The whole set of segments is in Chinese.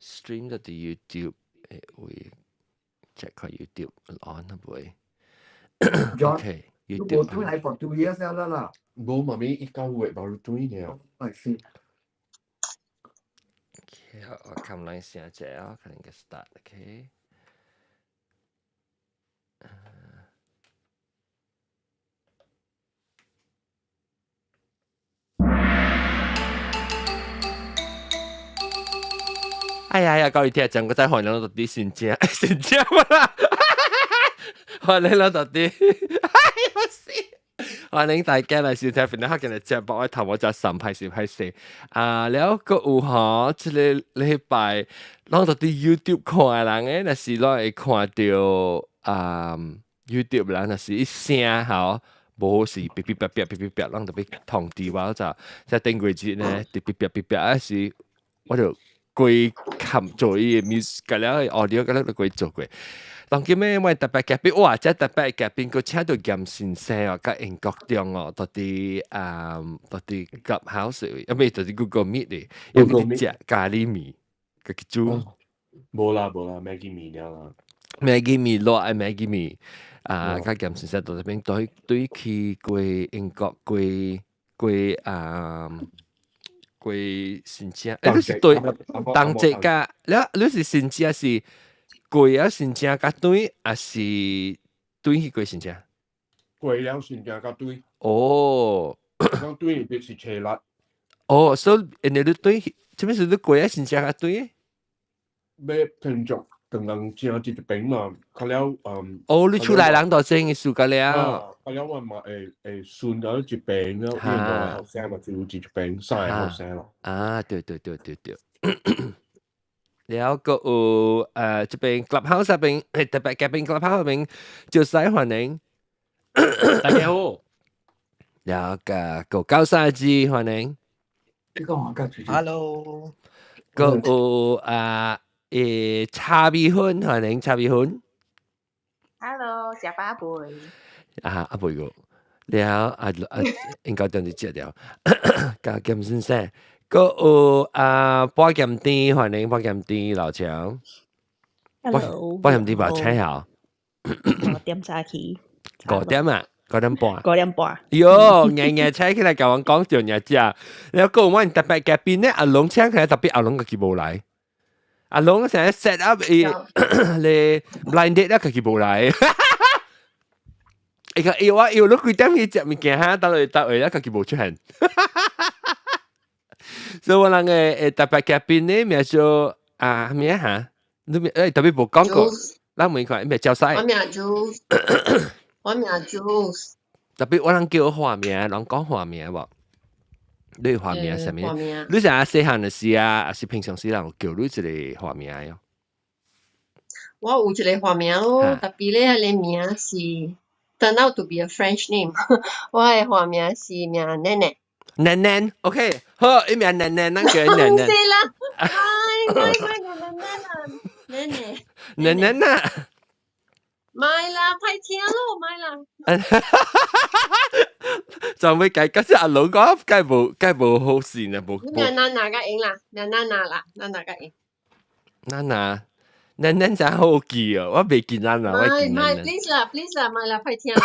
stream 到啲 YouTube 會 check 下 YouTube on 啊會。OK YouTube 都嚟 for 2 years 啦。冇媽咪一個月baru 2 年。I see。我撳兩下啫，我可能嘅 start，OK。哎呀，各位聽眾，我真係歡迎到啲先知啦，歡迎到啲，我死！歡迎大家嚟收聽《歡迎客嘅節目》，我頭我就審批4แล้วก็有嗬，即係禮拜攞到啲 YouTube 看人嘅，那是攞嚟看到YouTube 啦，那是一聲嗬。冇是嗶嗶嗶嗶嗶嗶嗶，讓特別通知我就即係訂櫃節呢，嗶嗶嗶嗶嗶嗰時我就歸冚做啲 music 嘅啦，audio 嘅啦都歸做嘅。當今咩我特別嘉賓，哇！即係特別嘉賓個請到咁先生哦，喺英國中哦，到啲Clubhouse，因為到啲 Google Meet 嚟，有啲食咖喱麵嘅煮。冇啦，Maggie 麵啦。Maggie 麵落係 Maggie 麵。佢咁先生到呢邊對佢過英國過先正，你是對當這個，你是先正是過了先正甲對，還是對去過先正？過了先正甲對。哦，講對就是車力。哦，所以你對，這邊是你過了先正甲對？咩聽眾？剛剛正一邊嘛，佢了哦，你出來人就真嘅數個了。佢了我嘛順咗一邊咯，因為後生嘛就一邊曬後生咯。對。แล้วก็จะเป็น Clubhouse 入邊，特別嘅เป็น Clubhouse 入邊就使歡迎。大家好。แล้วก็高沙子歡迎。Hello。ก็茶米粉歡迎茶米粉。Hello， 小巴貝。阿貝個，แล้ว應該等你接了。教金先生，個波金啲歡迎波金啲老強。Hello。波金啲把車好。5點早起。5點啊？5點半。5點半。喲，夜車起來教我講條日子啊！แล้วก็我特別嘅邊咧，阿龍請佢特別阿龍個佢冇嚟。阿龍成日 set up 你 blind date 啦，佢冇嚟。我要攞幾點去食物件哈，到嚟啦，佢冇出現。所以我諗嘅特別嘅邊咧，咪就咩嚇？你特別冇講過，嗱每個咩叫曬？我名 Jules， 我名 Jules。特別我諗叫畫面，諗講畫面喎。你畫面係咩？你成日細漢嘅時啊，還是平常時人叫你一個畫面啊？我有一個畫面咯，特別咧，你名是 turn out to be a French name。我嘅畫面是名 Nene。Nene， OK， 好，一名 Nene， 那個 Nene。唔係啦，Nene。Nene 啊！買啦，派錢咯，買啦。就會計，嗰隻阿佬講，梗係冇好線啊，冇。咩Nana個影啦，咩Nana啦，Nana個影。Nana 真係好記哦，我未見 Nana， 我見 Nana。please 啦，買啦，派錢啦。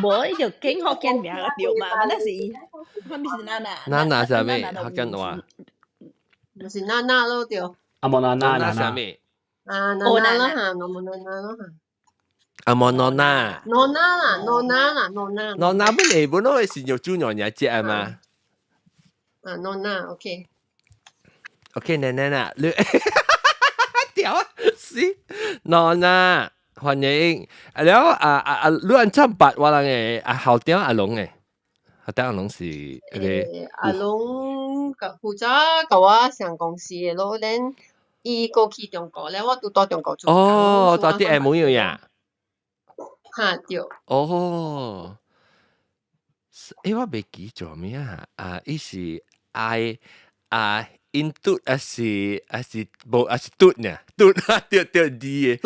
冇就經學見名個條嘛，那是，我咪是Nana。Nana 係咩？學緊話。咪是Nana咯，條。阿莫Nana 係咩？Nana 咯嚇，我冇Nana咯嚇。阿莫Nona 本嚟本來是用豬娘日節啊嘛。Nona，OK。OK， Nana， 你屌死 Nona， 歡迎。แล้ว你按怎辦我人嘅後點阿龍嘅，後點阿龍是阿龍負責甲我上公司嘅咯，恁伊過去中國咧，我都到中國做。哦，到啲 M 要呀。嚇對。哦，我未記咗咩啊？伊是印度還是冇還是嘟呢？嘟對啲嘅，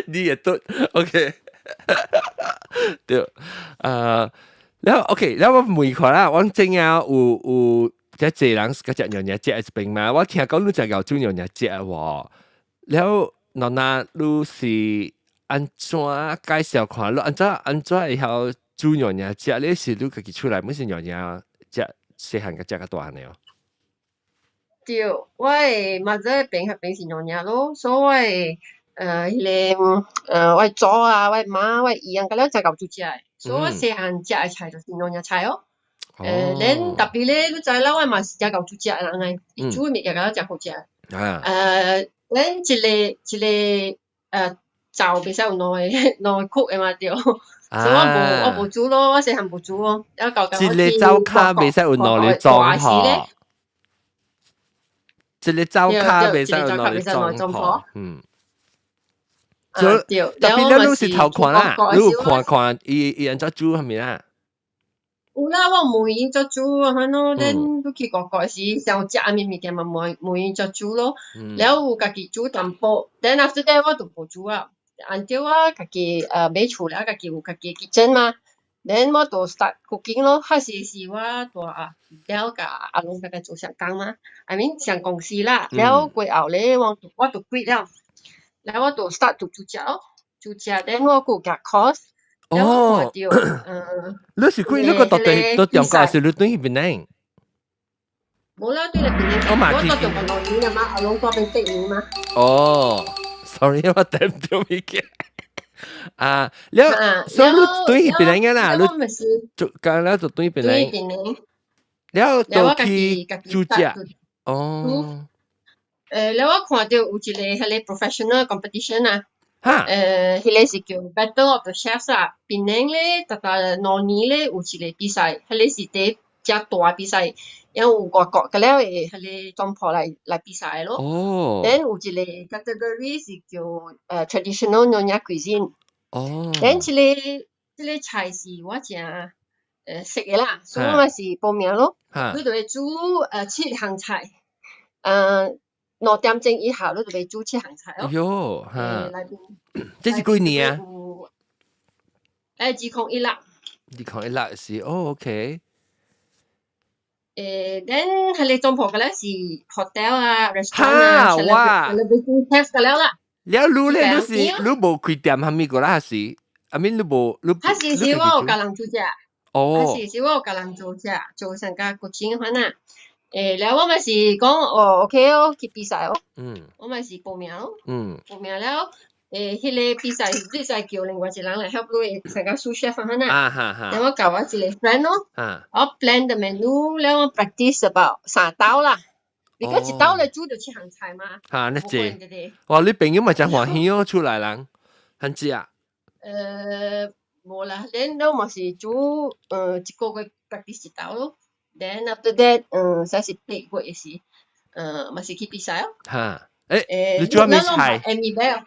啲嘅嘟 ，OK， 對，然後 OK，然後我問佢啦，我正有即係濟人嗰隻娘娘節係邊嘛？我聽講你隻又做娘娘節喎，แล้ว嗱嗱你是安怎介紹看？你安怎以後做娘娘節？你是你自己出來，唔是娘娘節細漢嘅節個大呢？對，我誒嘛仔病係病是娘娘咯，所以迄個我祖啊，我媽，我姨啊，嗰啲就夠做食誒，所以我細漢食誒菜就是娘娘菜哦。恁特別咧，你知啦，我嘛是食夠做食誒人誒，伊煮誒物件嗰啲真好食。恁一個灶袂使有兩個曲誒嘛對，所以我無煮咯，我細漢無煮咯，一個一個灶卡袂使有兩個裝嗬。一個灶卡袂使有兩個裝嗬，對，特別咧，你是頭看啦，你有看伊安怎煮係咪啦？有啦，我每日做煮啊，咯，恁你去個時想食咩物件嘛，每日做煮咯，然後有家己煮淡薄，then after that 我就無煮啊，until 我家己買厝了，家己有家己 kitchen 嘛，then 我就 start cooking 咯，開始是我大了甲阿龍大家做上工嘛，I mean 上公司啦，然後過後咧我就 quit 了，然後我就 start 做煮食咯，煮食，then 我有夾 course。哦，你是quit 你個到中國是你對去邊呢？冇啦，對嚟邊呢？我到中國6年啊嘛，阿龍嗰邊4年嘛。哦 ，sorry 我聽唔到物件。啊，แล้ว所以你對去邊呢嘅啦？你就講了就對邊呢？對邊呢？แล้ว到去煮食。哦。แล้ว我看到有一個迄個 professional competition 啊。哈，迄個是叫 Battle of the Chefs 啊，檳城咧，大概2年咧有一個比賽，迄個是第只大比賽，然後有外國嘅了誒，迄個總鋪來比賽咯。哦。then 有一個 category 是叫traditional Nyonya cuisine。哦。then 這個菜是我正識嘅啦，所以我是報名咯。你就會煮7項菜，2點鐘以後，你就會煮7項菜咯。喲，哈，這是幾年啊？2016啦。2016是，OK。then 係你總鋪嘅咧是 hotel 啊、restaurant 啊、celebrity chef 嘅啦。แล้วรู้咧，你冇開店係咪個啦？係，I mean 你冇，係我有教人做啫。哦。係我有教人做啫，做成個過程嘅話啊。แล้ว我咪是講OK 哦，去比賽哦。我咪是報名咯。報名了，迄個比賽叫另外一個人來 help 你成個 sous chef 翻啊。然後我教我一個 friend 咯。我 plan the menu，แล้ว我 practice about 3道啦。because 一道嚟煮就7項菜嘛。嚇，你知？哇，你朋友咪真歡喜哦，出來人，很知啊。冇啦，然後我是煮一個月 practice 一道咯。then after that，才是8個月時，咪是去比賽咯。嚇，你做咩菜 ？Amy Bell。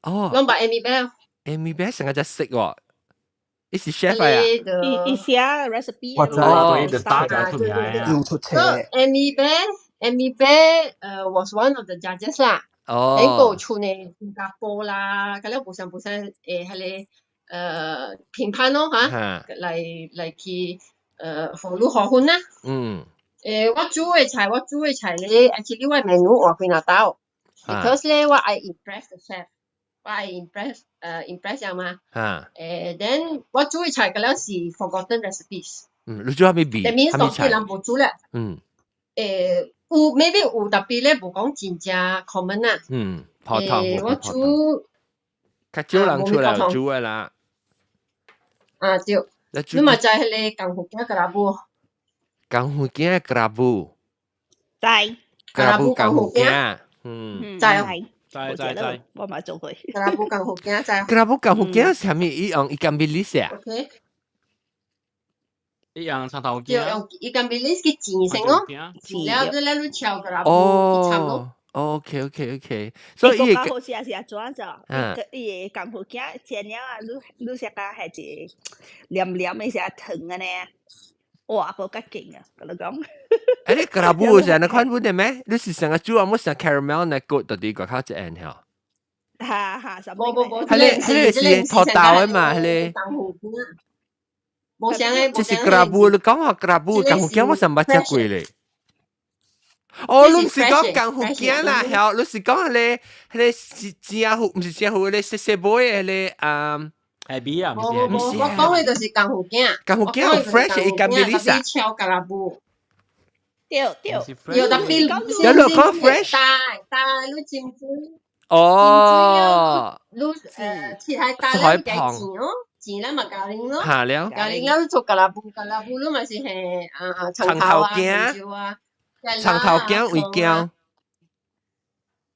哦。我把 Amy Bell。Amy Bell 成日就識喎，你是 chef 啊？伊寫 recipe。我知道，就打咗出嚟啊。So Amy Bell was one of the judges 啦。哦。喺個出呢新加坡啦，咁樣本身係個評判咯嚇，嚟去。好如何分啦？我煮嘅菜咧 ，actually 我 menu 換幾多道 ，because 咧我愛 impress the chef， 我愛 impress 人嘛。then 我煮嘅菜嗰啲是 forgotten recipes。你煮係咪比？ that means 當啲人冇煮咧。有 maybe 有特別咧，冇講真正 common 啊。普通。我煮，較少人出來煮嘅啦。啊對。你咪就係你港福嘅格拉布，港福嘅格拉布，在格拉布港福嘅，在，我咪做佢。格拉布港福嘅在。格拉布港福嘅係咪用ikan bilis啊？一樣長頭嘅。用ikan bilis 嘅煎成咯，然後你炒格拉布去炒咯。OK，所以伊個好似係轉咗，伊港福嘅煎了啊，你食個係只黏嘅食藤嘅呢，哇，好得勁啊！咁講，你格拉布係那款本嘅咩？你是成個煮啊，冇成 caramel 那個到底個靠只眼嚇？嚇，冇，係是拖豆嘅嘛，係冇上嘅，即是格拉布，你講下格拉布港福嘅我上八隻貴咧。哦，你唔是講江湖鏡啦，係，你是講迄正湖，唔是正湖，迄細細杯迄係 B 啊，唔我是講嘅就是江湖鏡，江湖鏡有 fresh 伊間 Billy 啊，超咖喱布，對，有特別，有你講 fresh，大你浸水，哦，你切係大你計錢咯，錢啦咪咖喱咯，下了，咖喱啦做咖喱布你咪是係長頭啊，長頭鏡會鏡。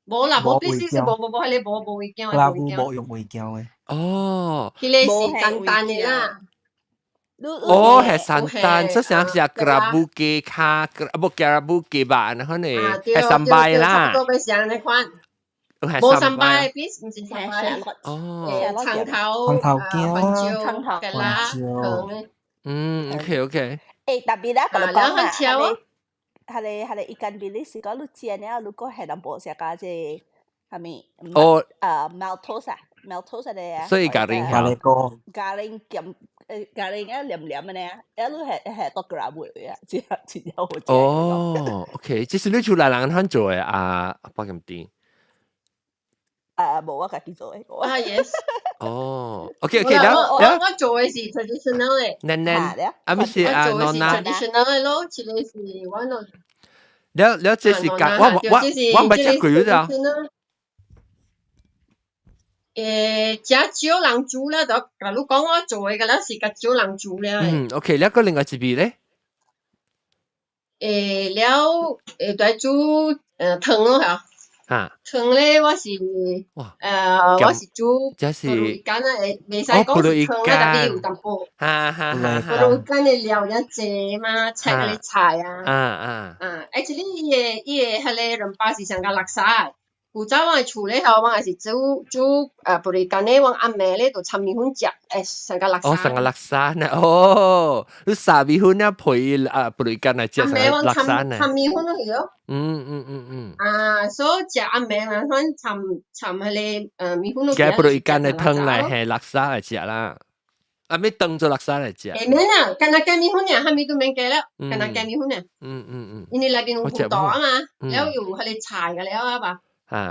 冇啦，冇必須是冇，係你冇會驚，咖喱布冇用會膠嘅。哦，佢哋是簡單嘅啦。哦，係簡單，即係像是咖喱布嘅卡，不咖喱布嘅吧，然後呢係三拜啦。差不多嘅像你款，冇三拜，please 唔是三拜。哦，長頭長頭嘅啦，OK。誒特別啦，咁兩講啊，條。係ikan bilis kalau lu ciannya lu kok hendak bawa siapa aja kami maltos ada ya 所以garing garingnya lem-lem mana ya lu toh kerabu ya只有我哦 OK 即是你出來人肯做嘅八咁啲冇啊自己做嘅yes 哦 OK 我做嘅是 traditional 嘅咪是我做嘅是 traditional 嘅咯似你是玩到了這是間我唔係食過咗食少人煮啦就假如講我做嘅㗎啦是較少人煮啦OK 了個另外一邊咧了在煮湯咯嚇湯咧我是我是煮這是布魯干啊，未使講是湯啦，特別有淡薄。布魯干嘅料有濟嘛，切嗰啲菜啊。actually 伊個迄個人巴是上個垃圾。古早我厝咧後，我也是煮布魯干咧，我阿妹咧就摻米粉食，上個垃圾。哦，上個垃圾呢？哦，你撒米粉咧配布魯干嚟食上個垃圾呢？摻米粉咯，係咯。所以食阿妹咪番摻迄個米粉咯。嘅布魯干嘅湯嚟係垃圾嚟食啦，咪當做垃圾嚟食。誒免啊，干那加米粉啊，蝦米都免加啦，干那加米粉啊。因為裏邊有葡萄啊嘛，然後有迄個菜嘅了啊吧。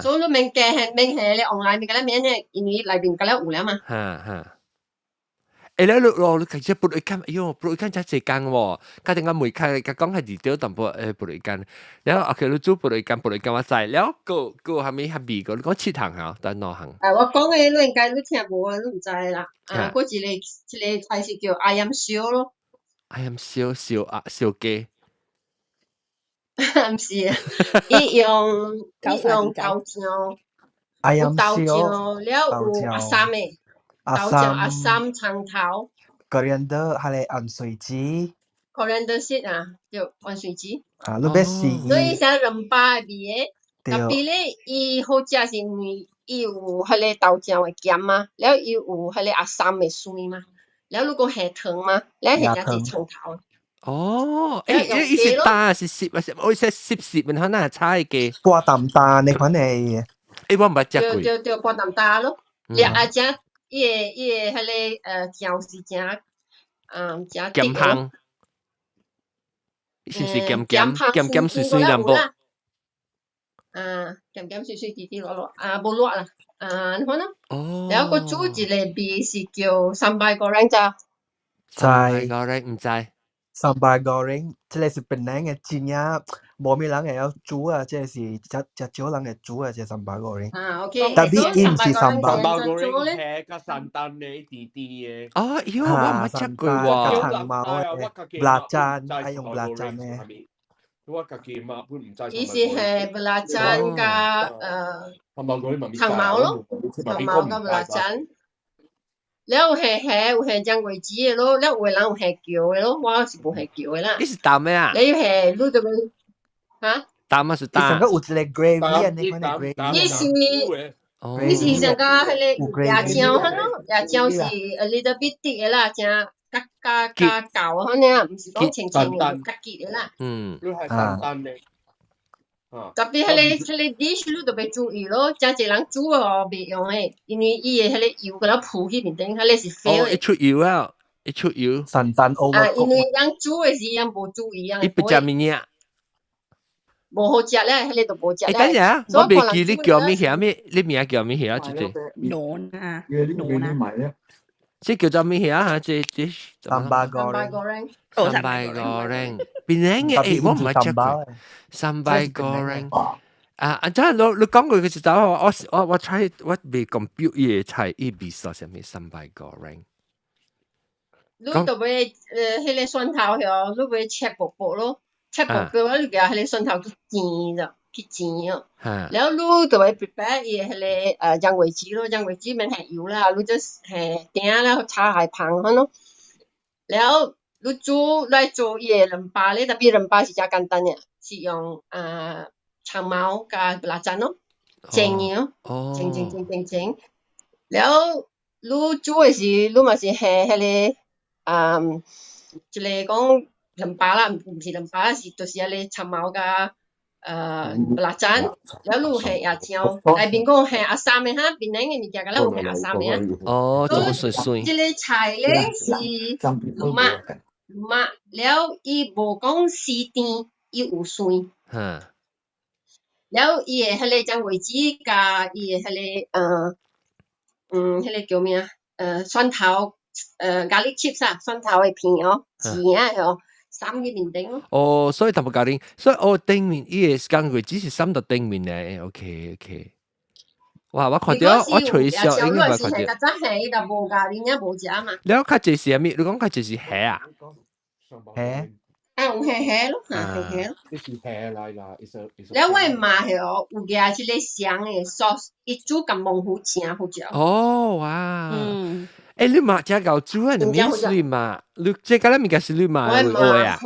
所以你免加係免係你 online 咪㗎啦，免係因為裏邊㗎啦有啦嘛。誒咧，你其實布魯干，哎呦，布魯干真係間喎，家陣我每開講係二條淡薄布魯干，然後 OK 你煮布魯干我知，然後個係咪係味個？你講七行嚇，但兩行。我講嘅你應該你聽無啊，你唔知啦。嗰一個菜是叫ayam燒咯。ayam燒雞。唔是啊，伊用豆漿，有豆漿，了有阿三嘅，豆漿阿三長頭。coriander 係你按水雞。coriander seed 啊，叫按水雞。你別試。所以像人巴味嘅，特別咧，伊好食是因為伊有迄個豆漿嘅鹹嘛，了伊有迄個阿三嘅水嘛，了如果下湯嘛，了下只是長頭。哦，意思大是攝啊，我意思攝咪可能係差嘅。波淡淡你款係。我唔係食過。對波淡淡咯，你阿只伊個迄個醬是正鹹香，是唔是鹹水水淡薄？鹹水水啲啲落，冇落啦，你看啦。哦。然後個煮一個味是叫sambal goreng咋？sambal goreng 唔知。sambal goreng 即係是本來嘅真呀，冇咩人係有煮啊，即係只少人係煮啊，即係 sambal goreng。OK。特別唔是 sambal goreng 係個散蛋嚟啲啲嘅。哦，喲，我唔係食過喎。個長毛嘅辣醬係用辣醬嘅。我家己嘛本唔知。意思係辣醬加長毛咯，長毛加辣醬。แล้ว有係醬桂子嘅咯，แล้ว有人有係叫嘅咯，我是冇係叫嘅啦。你是蛋咩啊？你係你就會嚇？蛋啊是蛋。成個有一個 gravy 啊，你講嘅 gravy。你是成個迄個椰漿嚇咯，椰漿是 a little bit 啲嘅啦，正加舊嚇呢，唔是講清清嘅，加結嘅啦。你係散蛋嘅。特別迄個 dish 你就別注意咯，真係人煮哦袂用誒，因為伊個迄個油嗰度鋪去面頂，迄個是肥誒。一出油啊，一出油。散蛋 over。因為人煮誒時人無注意啊。伊不食物嘢。無好食咧，迄個就無食誒，等咧。陣，我未記你叫咩嘢咩？你名叫咩嘢？即係濃啊，濃啊，買咧，即叫做咩嘢啊？即 sambal sambal goreng goreng。sambal goreng，邊嘅？誒，我唔係食過 sambal goreng。啊，真係你講過佢就走，我 try 我未 compute 嘢菜，依味素係咩 sambal goreng？你就會迄個蒜頭嗬，你會切薄薄咯，切薄嘅話，你叫迄個蒜頭去煎就去煎哦。然後你就會 prepare 伊迄個洋葦雞咯，洋葦雞免係油啦，你就係點啦，炒係香佢咯。然後你煮來做伊個冷巴咧，特別冷巴是真簡單嘅，是用長毛加辣椒咯，蒸嘅咯，蒸。然後你煮嘅時，你嘛是係迄個。即係講冷巴啦，唔是冷巴，是就是迄個長毛加辣椒，然後你係椰椒，但係邊個係阿三嘅哈，邊兩個物件嘅咧，有係阿三嘅啊。哦，做個水水。即個菜咧是綠麥，然後伊無講絲甜，伊有酸。然後伊嘅迄個將維子加伊嘅迄個迄個叫咩啊？蒜頭。garlic chips 啊，蒜頭嘅片哦，錢啊哦，3個面頂咯。哦，所以頭家丁，所以我頂面伊個間佢只是3到頂面咧，OK。哇，我看到我隨小應該看到。如果是較早蝦就無家丁也無食嘛。你講較濟是咩？你講較濟是蝦啊？蝦。用蝦咯，蝦咯。呢是蝦嚟啦，然後我嘛係哦，有加即個香嘅 sauce，伊煮咁蒙糊正好食。哦，哇！誒，你買只牛豬啊？你免水嘛？你即係嗰啲物件是你買會愛啊？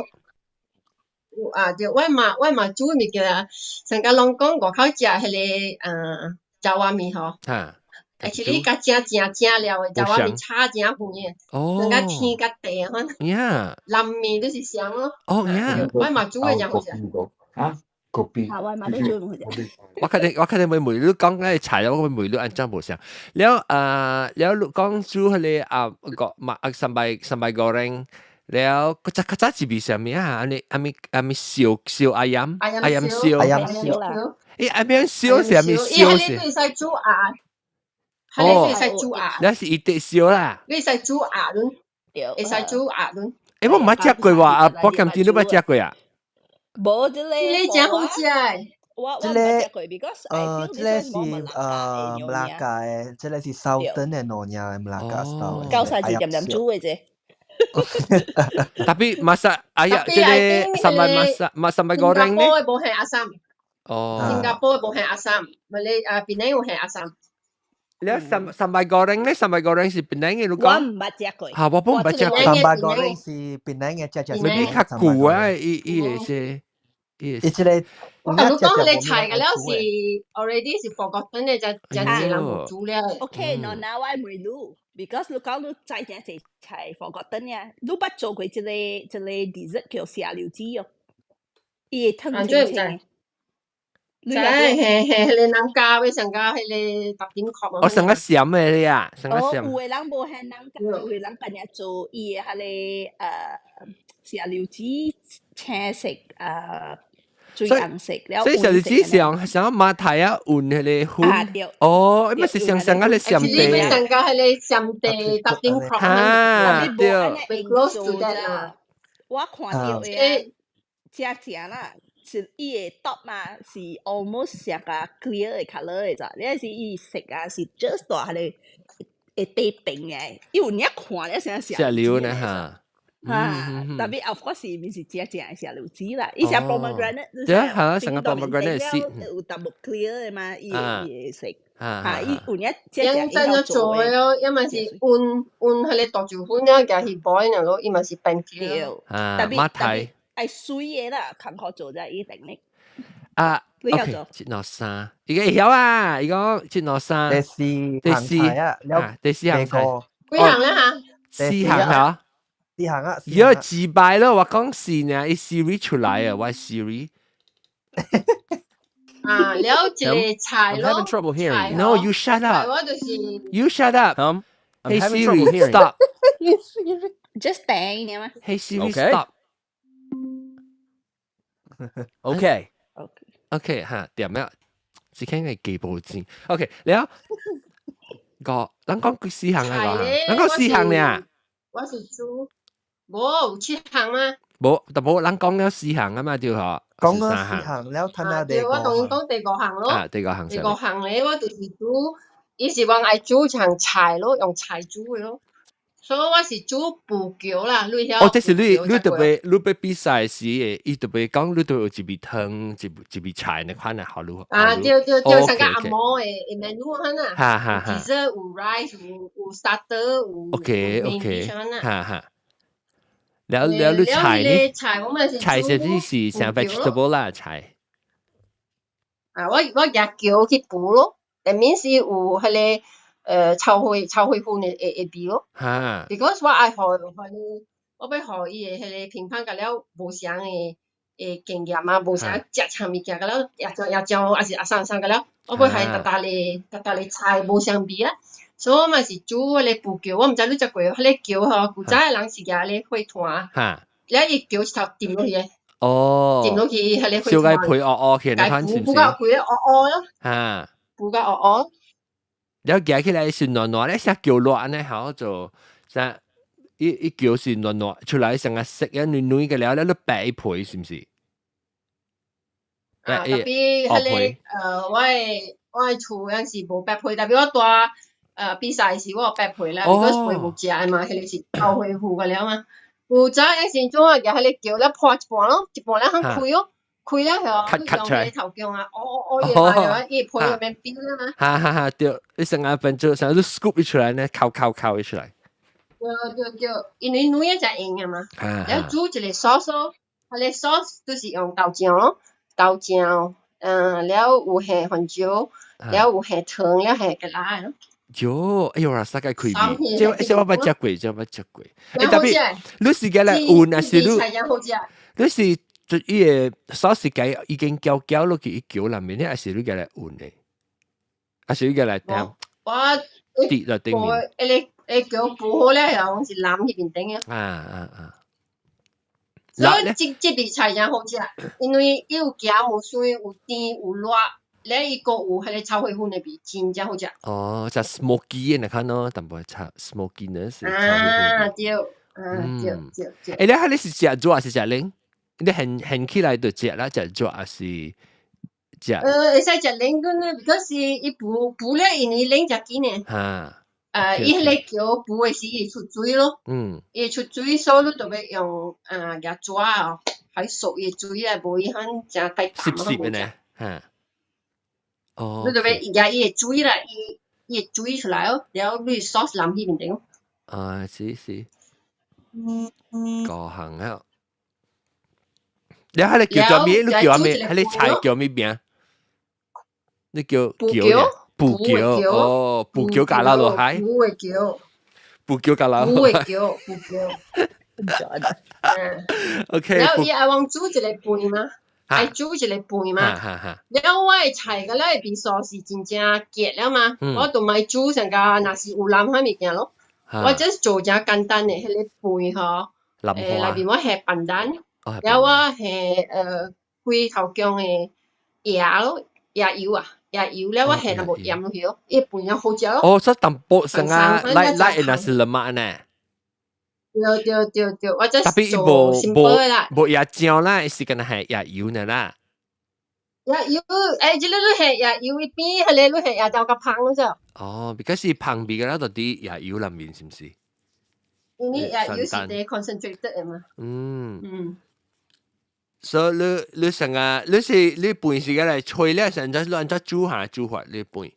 啊，對，我嘛煮物件啊，上家攏講外口食迄個炸瓦面吼，而且你甲正料嘅炸瓦面炒正遠嘅，上家天甲地啊，藍面都是香咯。哦呀，我嘛煮嘅真好食。嚇？我嘛都做唔食。我肯定會梅你講咧柴咗個梅你按真冇上。แล้ว講煮佢哋個sambal goreng แล้วก็จะจีบี什麼啊？อันนี้燒阿飲燒啦。誒阿邊燒是咩燒是？你可以煮鴨，係你可以煮鴨。那是一碟燒啦。你可以煮鴨咯，可以煮鴨咯。誒我唔係食過喎，啊波金店都冇食過啊。冇即係你真好食。我即係是Melaka 嘅，即係是 Southern 嘅Nyonya 嘅 Melaka style。交晒是任煮嘅啫。Tapi masak ayam jadi sambal goreng ni. Singapore bukan asam. Oh. Singapore bukan asam. Penang bukan asam. Lihat sambal goreng ni sambal goreng si Penang ni lu kan? 我唔捌食過。我唔捌食過。Sambal goreng si Penang 嘅只。你較古啊，伊是。即係如果你菜嘅了是 already 是 forgotten 嘅，就人唔煮了。OK，那我唔รู้，because 你講你再正食菜 forgotten 呀，你捌做過一個 dessert 叫蛇料子哦，伊會湯清清。你係人教嘅上加係你特點確啊。我上個閃嘅你啊，上個閃。有嘅人無係人教，有嘅人今日做伊係你蛇料子青色最硬食，所以蛇料子上馬蹄啊，換佢哋換。哦，因為是上個你閃地。上個係你閃地特點確啊，對。close to that 我看到嘅正啦。是伊個 top 嘛，是 almost 成個 clear 嘅 colour 嘅咋，你是伊色啊，是 just 大係會地平嘅，因為你一看你成蛇料呢嚇，特別 of course 面是正嘅蛇料子啦，伊成 pomegranate，對係成個 pomegranate 係有 double clear 嘅嘛，伊個色，伊有一正咗做嘅咯，因為是換係你度住款咧，就係 boil 咯，因為是冰嘅，特別。係水嘢啦，坎坷做就一定呢。啊，OK，節落沙，而家有啊，而家節落沙。第四啊，第四行菜。幾行啦嚇？四行嚇？四行啊。如果自敗咯，我講是呢，伊 Siri 出來啊，我 Siri。啊，了一個菜咯。 I'm having trouble hearing. No, you shut up. 我就是。You shut up. I'm Hey having trouble Siri, hearing. stop. Just 頂嘅嘛。Hey Siri, Okay. stop. Okay. OK 嚇，點樣？只傾係幾步錢。OK，แล้ว個，咱講幾四行啊個行，咱講四行呢？我是豬，冇7行嗎？冇，但冇咱講了四行啊嘛，對嗬。講咗四行，แล้วธนา第我當然講第5行咯。啊，第5行。第5行咧，我就是煮，伊是講愛煮像菜咯，用菜煮嘅咯。所以我是煮布橋啦，你曉？哦，即是你特別你要比賽時，伊特別講你都有一味湯，一味菜呢款啊，好咯。啊，對，像個阿嬷嘅 menu ਹਨ啊。哈哈哈。其實有 rice，有 starter，有 OK，哈哈。แล้ว你菜呢？菜是啲是像 vegetable 啦，菜。啊，我夾橋去補咯，但面是有迄個炒燴飯嘅味咯。哈。because 我愛學你，我要學伊嘅迄個評判，甲了無相嘅經驗啊，無相食啥物件，甲了也將還是送甲了，我要係搭咧菜無相味啊。所以我嘛是煮迄個布橋，我毋知你食過，迄個橋吼，古早誒人是夾咧火炭，了伊橋一頭沉落去誒，沉落去迄個火炭，小雞配鵝去那款是唔是？布甲配咧鵝咯，嚇，布甲鵝。了夾起來是軟軟咧，像橋落呢，好做，像一橋是軟軟出來成個色一嫩嫩嘅了，你白一配是唔是？特別迄個我誒厝有時無白配，特別我帶比賽時我有白配啦，because配無食誒嘛，迄個是後悔付個了嘛。有早有時種啊，夾迄個橋咧破一半咯，一半咧肯開咯，開了後你用迄個頭姜啊，嘢嘛，伊配入面冰啦嘛。哈，對，你成個分就成個 scoop 出來呢，烤出來。對，因為女嘅就硬嘅嘛，然後煮一個 sauce 咯，迄個 sauce 都是用豆漿咯，豆漿，了有下番椒，了有下糖，了下芥辣咯。喲，哎呦啦，世界開味，即我冇食過。特別你是嘅嚟換啊，是你是就伊個sauce是計已經攪落去一橋裏面，還是你嘅嚟換嘅？還是你嘅嚟點？我跌落頂面。你叫補好咧，又是攬迄邊頂嘅。所以這味菜真好食，因為伊有鹹有酸有甜有辣，咧伊個有迄個炒燴飯嘅味，真正好食。哦，就 smoky 你看咯，淡薄炒 smokiness。對。誒，你係你是食咗還是食冷？你現起來就食啦，食咗還是食？會使食冷嘅呢，because伊補咧，因為冷食緊呢。伊迄個橋補誒時會出水咯，伊出水，所以你就要用夾紙啊，喺熟伊水啊，無伊肯真太淡啊，濕呢，你就要夾伊誒水啦，伊誒水出來咯，然後你 sauce 淋迄邊頂。是，個行啊！你喺你叫做咩？你叫咩？喺你菜叫咩名？你叫橋？布橋哦，布橋加拉落海，布嘅橋，布橋加拉落海，布橋。OK。然後伊愛往煮一個飯嘛，愛煮一個飯嘛。然後我嘅菜個咧變sauce是真正結了嘛，我就咪煮成個若是有藍蝦物件咯。我只做只簡單嘅迄個飯吼，內邊我下笨蛋，然後我下幾頭薑嘅椰咯，椰油啊。油咧，我下淡薄鹽落去咯，伊飯又好食咯。哦，所以淡薄成啊，拉那是lemak呢。對，我只做 simple 嘅啦。冇椰醬啦，是跟係椰油呢啦。椰油，即你下椰油一邊，係你下椰醬個香咯啫。哦，because 是香味嘅啦，到啲椰油裏面是唔是？因為椰油是啲 concentrated 嘅嘛。所以你成個你飯時間嚟吹咧，成日亂咗煮法你飯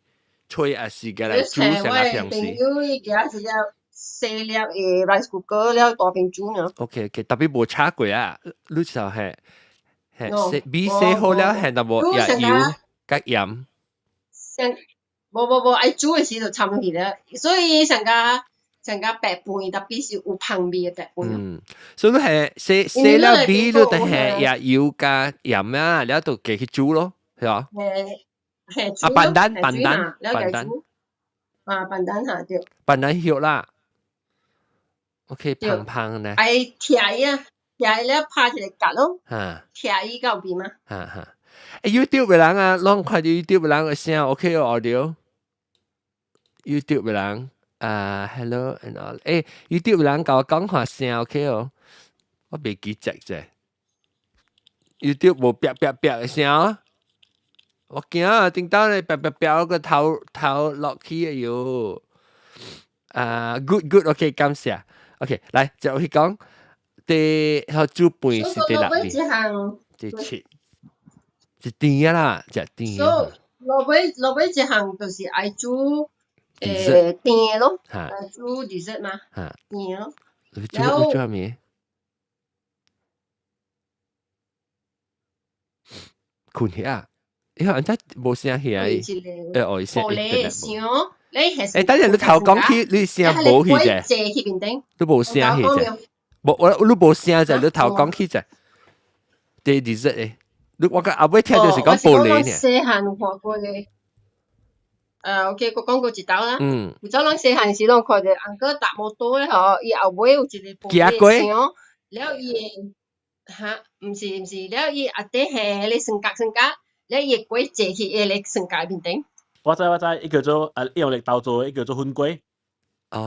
吹啊時間嚟煮成個平時。朋友伊家是要細粒嘅 rice cooker 了大邊煮呢。OK， 特別冇炒過啊！你就係米洗好了，係淡薄椰油加鹽。冇，愛煮嘅時就插落去啦，所以成個白飯特別是有香味嘅白飯。所以你係洗了米，你就係椰油加鹽啊，然後就繼續煮咯，係嘛？係笨蛋，笨蛋下對。笨蛋曉啦。OK，胖呢？係鐵啊，鐵咧拍一個格咯。鐵伊夠味嘛？ YouTube 嘅人啊，攏看到 YouTube 嘅人嘅聲 OK 哦 audio。YouTube 嘅人hello and all， YouTube 嘅人甲我講話聲 OK 哦，我未記隻啫。YouTube 無啪啪啪嘅聲啊，我驚啊！聽到你啪啪啪個頭落去哎呦！good OK， 感謝。OK， 來就去講，第學煮飯是第六年，第七，一甜啦，一甜。所以落尾一項就是愛煮甜咯，愛煮 dessert 嘛，甜咯。然後煮咩？困起啊！因為人家冇聲起來，我聲一定冇。等陣你頭講起，你聲冇起啫，都冇聲起啫。你冇聲啫，你頭講起啫。第dessert誒，我個後尾聽就是講玻璃呢。細漢看過嘅，OK， 我講過一道啦。有早人細漢時攏看到阿哥搭摩托咧，嗬，伊後尾有一個玻璃箱，แล้ว伊嚇，唔是，แล้ว伊阿爹係迄個雙格，แล้ว伊個粿坐去迄個雙格面頂。我知，伊叫做用力豆做，伊叫做粉粿。搞，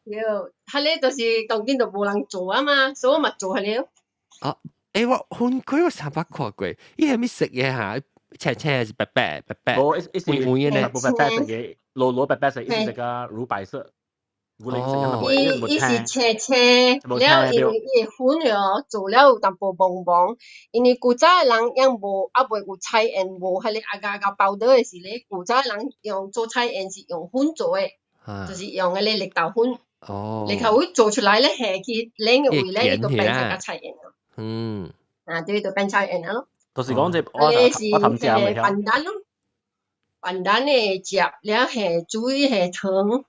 喲，迄個就是當今就無人做啊嘛，所以我咪做迄個。我粉粿我三百看過，伊係咪食嘢嚇？青係是白白。我一時不白色嘅，攞白白色，一時食個乳白色。伊是青，了因為伊個粉了做了有淡薄濛濛，因為古早人ยัง無袂有菜園，無迄個阿個包得嘅時咧，古早人用做菜園是用粉做嘅，就是用迄個綠豆粉。綠豆粉做出來咧，係去冷嘅味咧，伊就變成個菜園咯。對，就變菜園咯。就是講這我頭先未曉。笨蛋咯，笨蛋嘅夾了係煮係糖。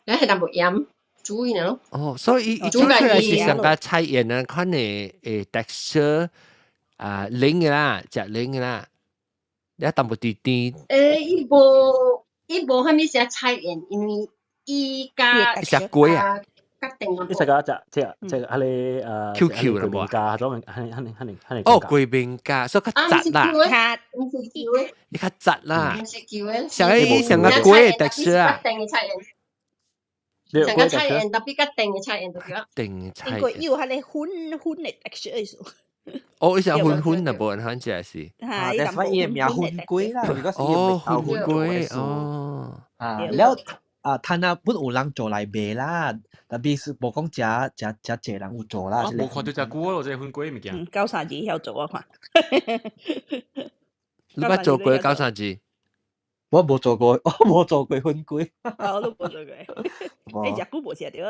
แล้วให้ตำบดยำ煮呢咯。所以煮出來是上個菜園啊，看你texture 冷嘅啦，食冷嘅啦，你當不甜甜。伊無蝦米食菜園，因為伊加食粿啊，甲定啊。你食個隻係你QQ 啦喎，加種係粿餅加，所以較雜啦。唔是叫嘅，你較雜啦。唔是叫嘅，上個粿嘅 texture 啊。成個菜園特別甲定嘅菜園就叫。定菜園。應該要係你粉嘅 texture。伊是粉啊，無人肯食是。但係伊名粉粿啦，如果是用粉粿แล้วท่านน่ะเพิ่น有人做來賣啦，特別是無講食濟人有做啦。冇看到隻菇咯，隻粉粿物件。九三字曉做啊看。你捌做過九三字？我冇做過粉粿。我都冇做過。食菇冇食到啊！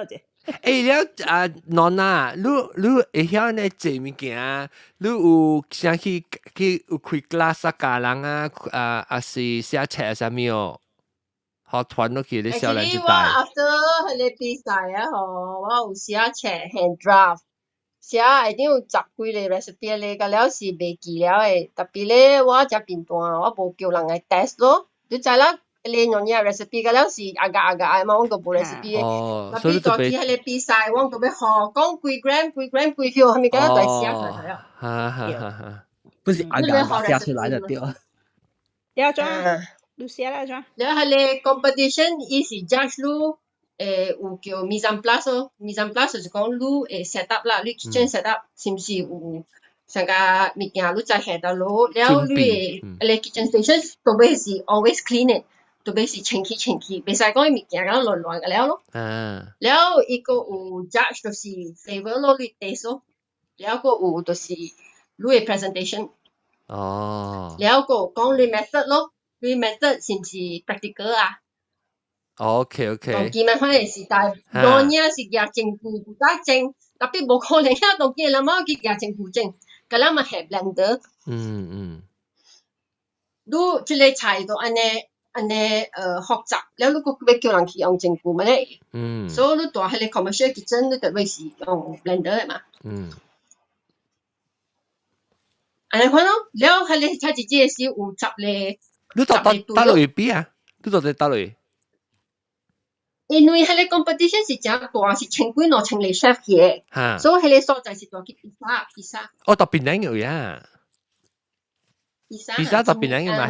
了Nona，你會曉呢做物件？你有想去有開 class 教人啊是寫冊啥物哦？學團落去你小人一代。我 after 迄個比賽啊，我有寫冊 hand draft， 寫一定有10幾個 recipe 咧，個了是袂記了誒。特別咧，我只便當我無叫人來 test 咯。你知啦，你用嘢 recipe 個了是阿嘛，我都無 recipe 嘅。特別在去迄個比賽，我都要學講幾 gram 幾 kilo，係咪咁樣嚟寫出嚟啊？哈，不是阿寫出來就對了。了裝，你寫啦裝。了迄個 competition，伊是 judge 你有叫 mise en place 咯 ，mise en place 就是講你set up 啦，你 kitchen set up 是毋是有？上個物件你再下到落，了你個 kitchen station 都尾是 always clean 嘅，都尾是清氣，袂使講物件咁亂嘅了咯。了伊個有 judge 就是 flavor 咯，你 taste 咯，了個有就是你嘅 presentation。了個講你 method 咯，你 method 是毋是 practical 啊？OK。當今嘅嘅時代，當然是廿政府古仔證，特別無可能啊！當今人冇去廿政府證。咁啦，咪係 blender。你即個菜都安尼複雜，了你個要叫人去用政府咪咧？所以你大係個 commercial kitchen，你特別是用 blender 嘅嘛。安尼看咯，了係你睇自己嘅時有10咧。你到落去比啊？你到落？因為迄個 competition 是真大，是千幾兩千個 chef 嘅，所以迄個所在是大去比賽。到檳城有呀。比萨特別靚嘅嘛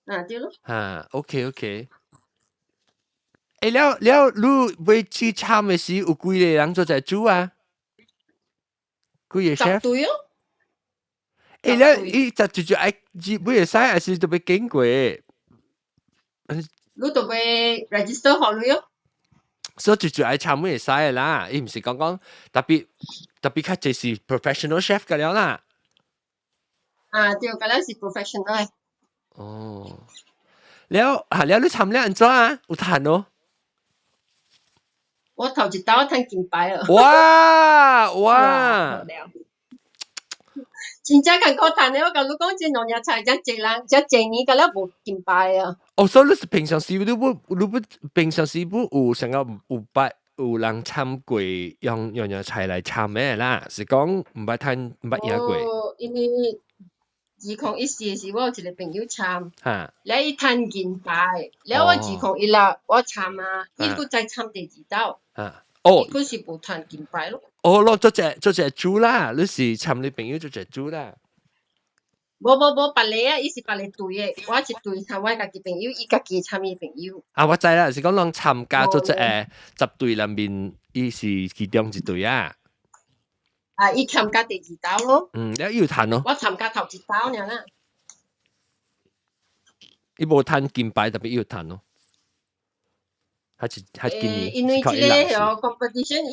係對咯。OK。了，你要去參嘅時，有幾個人做在煮啊？幾個 chef？ 10對哦。了，伊就愛會使，還是特別經過？你特別 register 好你哦。所以就愛參會使啦，伊唔是講特別較就是 professional chef 㗎了啦。對，嗰啲是 professional。哦，了你參了安怎啊？有賺咯？我頭一道賺金牌啊！哇！真正艱苦賺嘅，我甲你講，真農業菜，真濟人，真濟年，甲了無金牌啊！所以你是平常時你平常時有成個有人參過用樣菜來參咩啦？是講唔捌贏過？因為2014時我有一個朋友參，了伊賺銀牌，了我2016我參啊，伊佫再參第二道，伊佫是無賺銀牌咯。咯，做隻豬啦，你是參你朋友做隻豬啦？無，別個啊，伊是別個隊嘅，我一隊參我家己朋友，伊家己參伊朋友。我知啦，是講攏參加做隻10隊裡面，伊是其中一隊啊。伊參加第二道咯。了有賺咯。我參加頭一道爾啦。伊無賺金牌，特別有賺咯。因為這個competition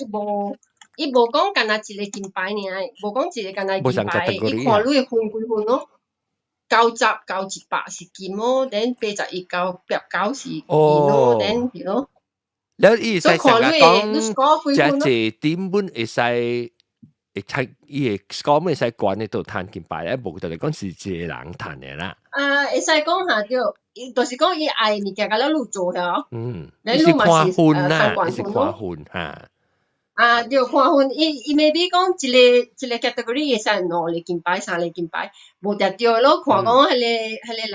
伊無講干那一個金牌爾，無講一個干那金牌，伊看你分幾分咯。90、100是金咯，等81、89是銀咯，等係咯。了伊使成日講，只點本會使。伊個 score 會使管呢度賺金牌咧，無就嚟講是一個人賺嘅啦。會使講下對，就是講伊愛物件，甲咱愈做嚇。伊是看分啦，伊是看分嚇。對，看分，伊maybe講一個 category 會使2個金牌、3個金牌，無得對咯。看講迄個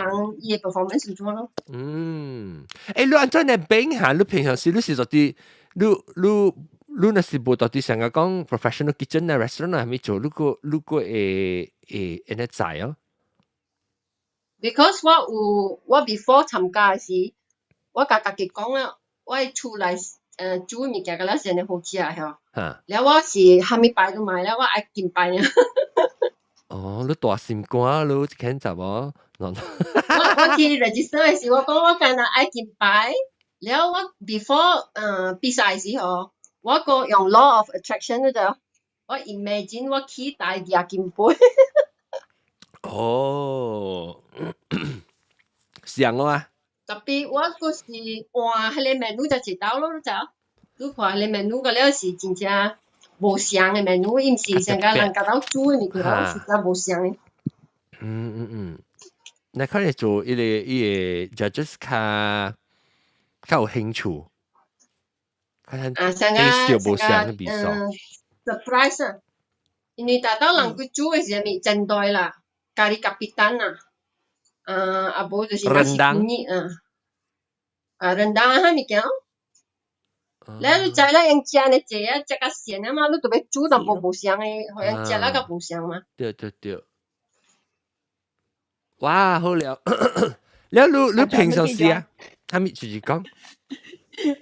人伊個 performance 是怎咯。你安怎嚟比下？你平常時你是做啲你若是無到底成個講 professional kitchen 啊 restaurant 係咪做？你個會安尼知哦 ？Because 我 before 參加時，我家己講啊，我厝內煮物件個了先嚟好食嚇。了我是蝦米牌都買了，我愛金牌呢。你大心肝，你肯集哦？我去 register 嘅時，我講我干那愛金牌，了我 before 比賽時吼。我個用 law of attraction 嗰度，我 imagine 我期待贏金杯。想咯啊！特別我嗰時換迄個 menu 就一道咯，你看迄個 menu 個了是真正無相嘅 menu， 伊毋是像個人家到煮嘅物件，實在無相嘅。那可能做伊個 judges 較有興趣。像個surprise 啊，因為大多人佢煮嘅時候真對啦，咖喱咖喱蛋啊，啊無就是那是苦肉rendang哈物件，你知啦，用食呢隻啊，食個鹹啊嘛，你特別煮淡薄無香嘅，好像食那個無香嘛。對，哇，好了，你平常時啊，係咪自己講？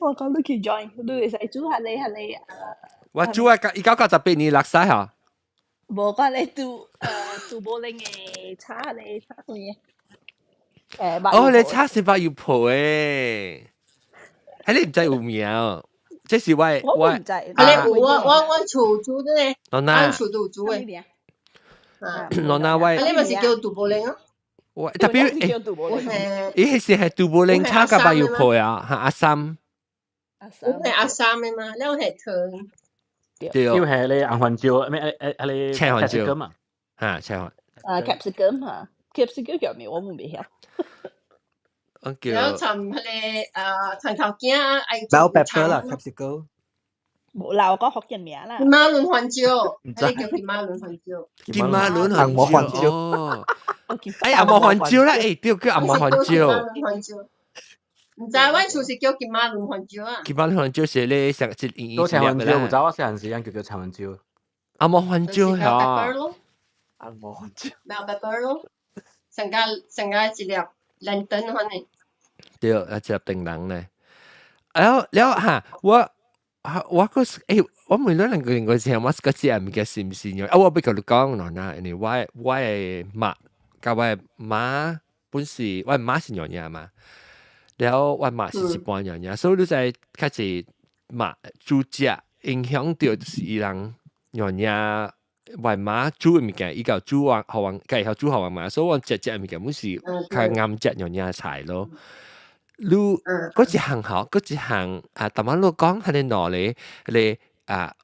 我講你去 join， 你會使煮下你。我煮啊，1998年落曬嚇。無講你煮無靈嘅炒咩？你炒是把要破誒，係你唔知有名，即是我唔知。我厝煮嘅，我厝都煮嘅。羅那位，你咪是叫杜布靈啊？特別伊係杜布靈炒個把要破啊，嚇阿三。係阿三嘅嘛，呢個係湯。對，因為係你紅番椒，咩係青番椒 capsicum 啊？青番。capsicum 嚇 ，capsicum 叫咩？我冇未曉。然後尋佢哋陳頭鏡愛 bell pepper 啦 capsicum 冇啦，我講福建名啦。金馬倫番椒，你叫金馬倫番椒。金馬倫紅毛番椒。紅毛番椒啦，對，叫紅毛番椒。唔知我厝是叫金馬倫番椒啊。金馬倫番椒是咧成一都青番椒，唔知我細漢時間叫青番椒。紅毛番椒嚇。按摩椒，bell pepper 咯，成家一粒lantern 可能。對，一隻檳榔咧。แล้ว嚇，我個我每兩個人個時候，我個隻物件是唔是樣？我俾佢講喏啦，因為我嘅媽，甲我嘅媽本是我嘅媽是樣嘢嘛，然後我媽是一般樣嘢，所以你在開始媽煮食影響到就是伊人樣嘢。我媽煮嘅物件，伊個煮完好玩，佢係煮好玩嘛，所以我隻物件本是較啱食樣嘢菜咯。lu có chỉ hàng họ có chỉ hàng tầm anh lu con hay nên nọ le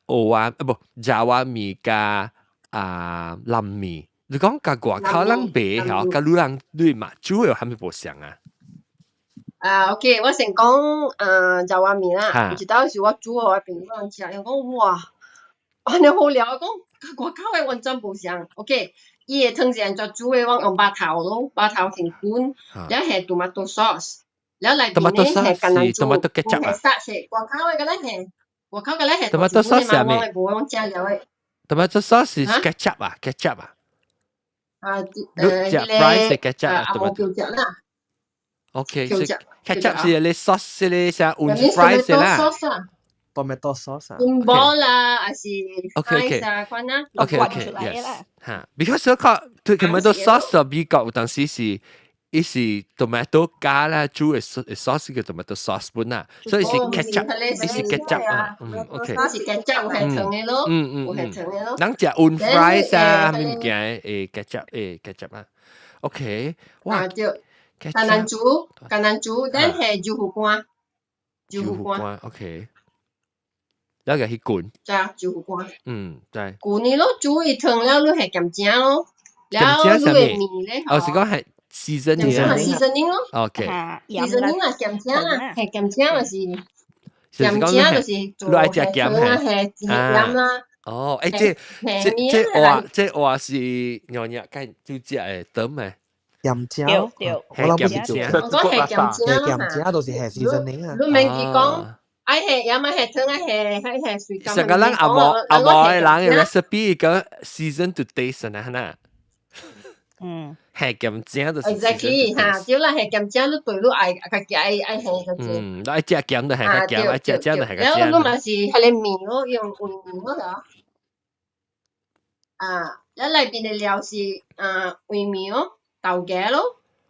owa不 Java 米加lâm米，你講個外口人賣嗬，個人對嘛主要係咪不相啊？OK， 我先講Java 米啦，唔知道是我煮我朋友食，因講哇，安尼好料，講外口嘅完全不相。OK， 伊嘅湯是做煮嘅，我用白頭咯，白頭先滾，然後係 tomato sauce。แล้ว嚟邊咧係橄欖豬，唔係沙係國口嘅咧係tomato sauce 係咪？我加料嘅。tomato sauce 係 ketchup 啊，ketchup 啊。fries 係 ketchup 啊，tomato。OK， ketchup 是你 sauce 是你像 fries 啦。tomato sauce 啊。麵包啦，還是 fries 啊，款啦。OK，yes， 嚇 ，because 佢 tomato sauce 就比較有陣時是。伊是 tomato 加啦，煮嘅 sauce 叫 tomato sauce 本啦，所以是 ketchup， 伊是 ketchup 啊，OK， 是 ketchup 係糖嘅咯，係糖嘅咯。人食 on fries 啊，咩物件ketchup 啊 ，OK， 哇，橄欖豬，等係椒糊乾，OK， แล้วก็ให้กุนจ้า椒糊乾，ใช่กุนนี่咯，煮一湯แล้ว你係鹹椒咯，แล้ว你嘅面咧，我是講係。seasoning 咯 ，OK， seasoning 啊，鹹椒啦，係鹹椒就是鹹椒就是做係醬啊，係鹽啦。哦，即話是樣嘢，梗係就只係點嘅鹽椒，係鹽椒，我講係鹽椒就是係 seasoning 啊。你明佢講，係鹽啊，係湯啊，係水甘。成個人阿毛嘅人嘅 recipe 個 season to taste 啊，嗱。係咁正就 exactly 嚇，只啦係咁正，你對你愛下個字。你愛食鹹就係個鹹，愛食正就係個正。然後你咪是係你麵咯，用麵咯嚇。然後裏邊嘅料是煨麵咯、豆芽咯、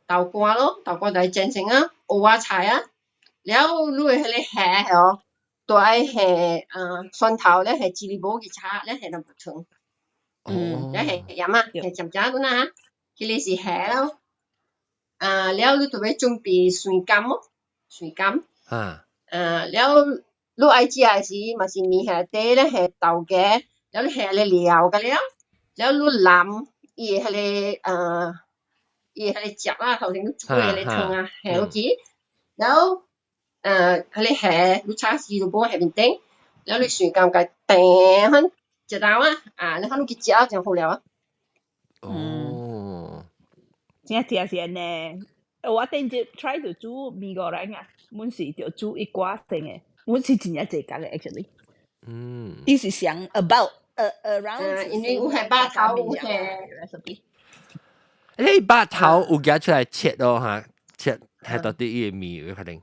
豆乾咯，豆乾就係正常啊，蚵仔菜啊。然後你係你下係都愛係蒜頭咧係吉利寶嘅炒咧係咁唔同。然後係鹽啊，係鹹椒咁啦嚇。佢哋是下咯，แล้ว你就要準備水甘咯，水甘。แล้ว你愛食嘅是咪是麵下底咧係豆嘅，แล้ว你下你料嘅了，แล้ว你淋伊係你汁啦，頭先你煮嘅你湯啊，下落去，แล้ว係你下你炒豉油煲下面頂，แล้ว你水甘嘅掟響一道啊，你響你去食就好了啊。真係是呢，我頂住 try to 煮米糕人啊，滿是就煮一寡定嘅，滿是真係濟㗎咧 actually。伊是想 about around。因為有係巴頭有係 recipe。你巴頭有夾出來切咯嚇，切係到底伊個米有可能。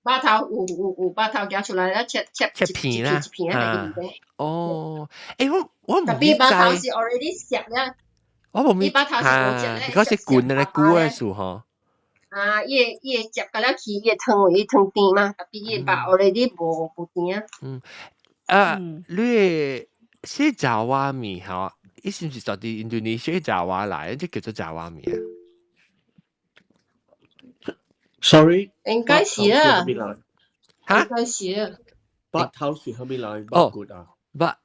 巴頭有巴頭夾出來啦，切片啦，一片喺裏邊。哦，誒我唔知。特別巴頭是 already 食啦。我冇咩嚇，嗰時罐咧菇嘅樹嗬。伊個汁個了去，伊個湯伊湯甜嘛，特別伊個巴 already 無甜啊。你嘅寫爪哇米嗬，伊是唔是到啲印度尼西亞爪哇來，即叫做爪哇米啊 ？Sorry， 應該是啊，嚇？應該是啊。八頭是後面來八骨啊？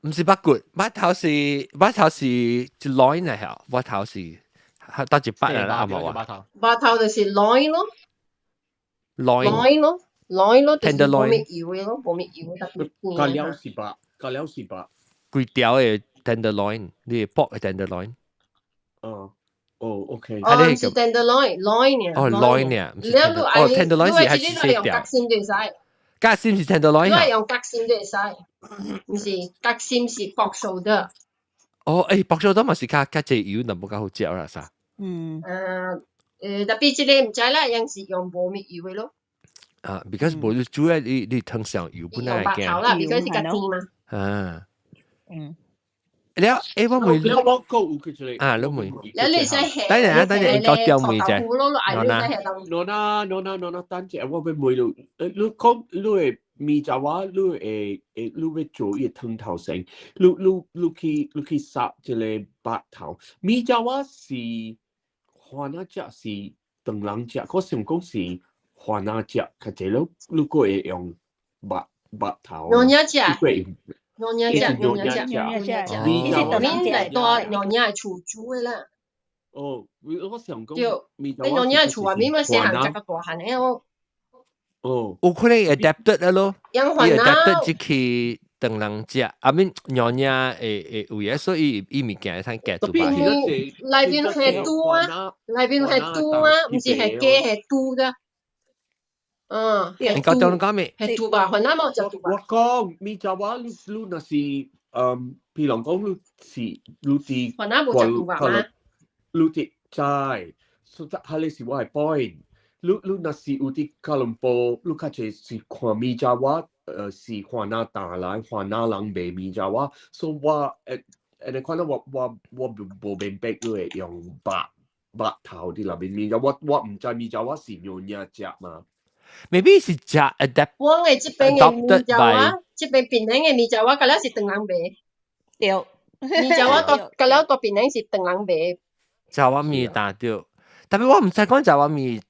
唔是八骨，八頭是就loin 嚟嚇，八頭是得住八啦，啱冇啊？八頭就是 loin 咯 ，loin 咯，就是冇咩 tenderloin 油嘅咯，冇咩油特別甜。咖喱是八，咖喱是八。貴條嘅 tenderloin，你 pork 嘅 tenderloin。OK。唔是 tenderloin 哦 loin 呢？哦 tenderloin 是係細條。格心是 tenderloin 都係用格心都會使，唔是格心是薄數的。哦，薄燒多嘛是較濟油，但冇較好食啦，啥？特別即個唔知啦，有時用無蜜油嘅咯。because 冇煮咧，你通常油本來嘅。用白頭啦，because 係個甜嘛。แล้วว่ามือแล้วว่าก็อุกจิเลยแล้วมือแล้ว你ใช้แห่ตั้งแต่ก็เจียวมือจ้ะโนนะตั้งแต่ว่าเป็นมือลูกลูกมีจาวาลูก做一汤頭成ลูก殺即係白頭มีจาวา是華那隻是鄧冷隻嗰時講是華那隻佢哋ลูกก็用白頭牛奶隻牛奶隻，你是特別嚟多牛奶係廚煮嘅啦。我想講，你牛奶係廚話邊乜細行隻個大行嘅我。有可能 adapted 啦咯，伊 adapted 即係當人食，面牛奶有嘢，所以伊物件通夾住吧。內邊係豬啊，內邊係豬啊，唔是係雞係豬㗎。你講咩？係豬吧？雲南冇就豬吧。我講咪就話你那是譬如講你啲雲南冇就豬吧嘛？你啲齋，所以係你是我係 point。你那是有啲吉隆坡，你卡住是看咪就話是華那大來華那人賣咪就話，所以我你看到我冇明白你用白頭啲那邊咪就我唔知咪就話是牛奶隻嘛。Maybe 是食 adapt。我嘅即邊嘅米就話，即邊邊興嘅米就話，嗰粒是鄧冷賣。對。米就話嗰粒個邊興是鄧冷賣。就話米打掉，特別我唔使講就話米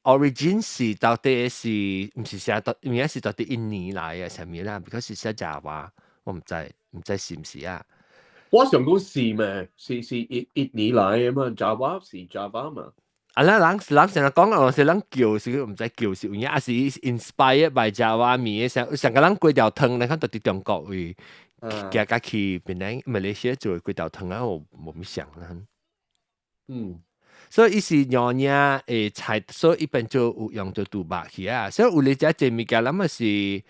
origin 是到底是唔是寫到，而家是到底印尼來嘅係咪啦？ because 是寫就話，我唔知是唔是啊？我想講是咩？是印尼來嘅嘛？Java 是 Java 嘛？人成日講我是人叫是唔知叫是有影，是 inspired by Java 米嘅成個人粿條湯，你看到啲中國位，加加去邊咧馬來西亞做粿條湯啊，我冇想啦。所以伊是牛奶菜，所以一般就有用做豬肉去啊。所以有你只隻物件，諗是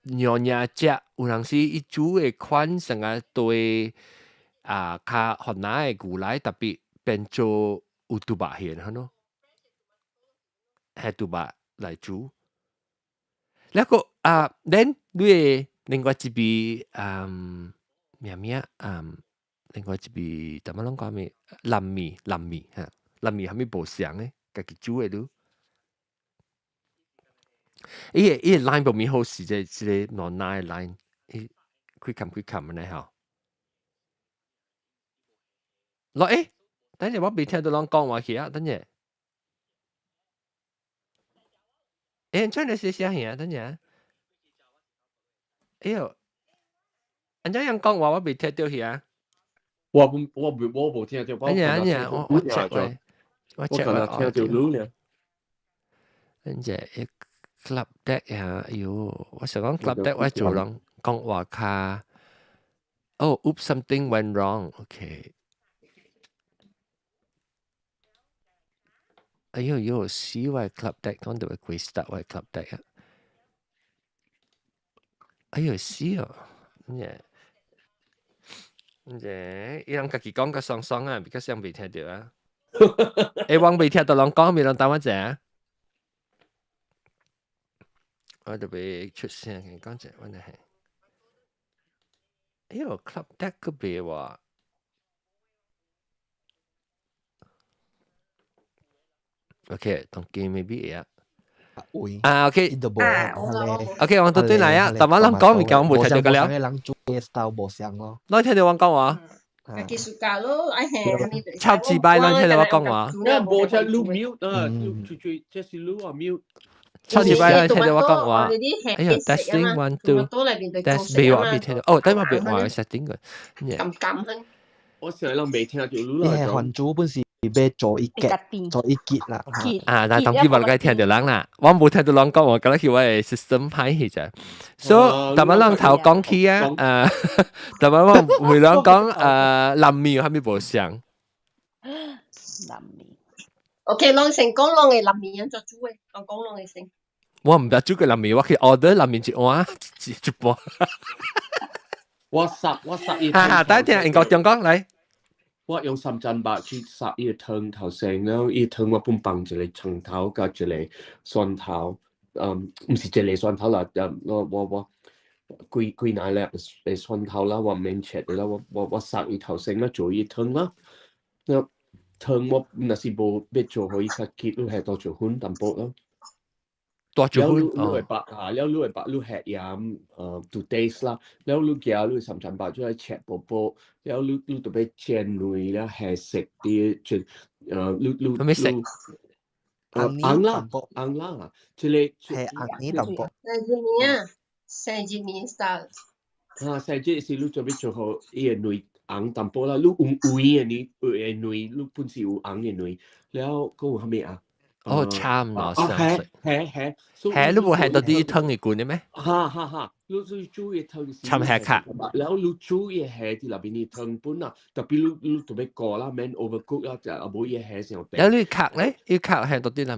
牛奶隻，有人是伊煮嘅款成個對較河南嘅牛奶特別變做有豬肉去嘅咯，係豬肉來煮。แล้วก็then 你另外一邊咩另外一邊點樣講咩？藍米嚇，藍米係咪無相咧？家己煮嘅都。伊個 line 無咪好時即係攞奶 line， 佢冚咧嚇。攞等陣我未聽到人講話去啊，等陣。將你寫聲啊，等陣。喲，人家人講話我未聽到去啊。我冇聽到。我 check 喂，我 check 我聽到錄咧。跟住club deck 啊，我想講 club deck 我做人講話卡。oops something went wrong. Okay. 死我 club deck 講到會 start 我 club deck 啊。死哦，伊人家己講個爽啊，比較想未聽到啊。我未聽到人講，未人答我啫。我就被出聲嘅講者，我係。club deck 個別話。OK， 當機 maybe 啊。OK， OK， 我到對嚟啊，但係人講咪講冇聽到嘅了。人做嘅 style 冇相咯。你聽到我講話？技術教咯，超自敗，你聽到我講話？冇聽錄 mute 啊，最即係錄啊 mute。超自敗，你聽到我講話？testing 1 2，test 未話未聽到。等我俾我 setting 佢。撳。我成日都未聽到錄啦。你係韓主本事。要做一結啦，但係當機我梗係聽到人啦，我冇聽到人講，我覺得佢係 system 派去啫。所以但係人頭講起啊，但係我每人講藍米係咪無相？藍米 ，OK， 人成講人嘅藍米人做煮嘅，講人嘅成。我唔得煮嘅藍米，我去 order 藍米一碗一盤。我殺伊哈，等一聽英國中講嚟。我用300去殺伊湯頭先，然後伊湯我本放一個長頭加一個蒜頭，唔是一個蒜頭啦，我幾奶粒嘅蒜頭啦，我免切啦，我殺伊頭先啦，做伊湯啦，那湯我若是無要做好伊較結，你係多做粉淡薄咯。多做粉哦。你會把你下鹽to taste 啦，แล้ว你夾你300就係切薄薄，แล้ว你特別煎類啦，係食啲即你咩食？硬啦，即係硬淡薄。生煎麵沙。生煎是你特別做好伊個類硬淡薄啦，你有嘅類，你本身有硬嘅類，แล้ว講係咩啊？差唔多相識。係，你冇係到啲湯嘅罐嘅咩？你煮嘢湯時，參係卡。然後你煮嘢係啲入邊啲湯本啊，特別你特別過啦，免 overcook 啦，就冇嘢係先有。有你卡咧，要卡係到啲啦，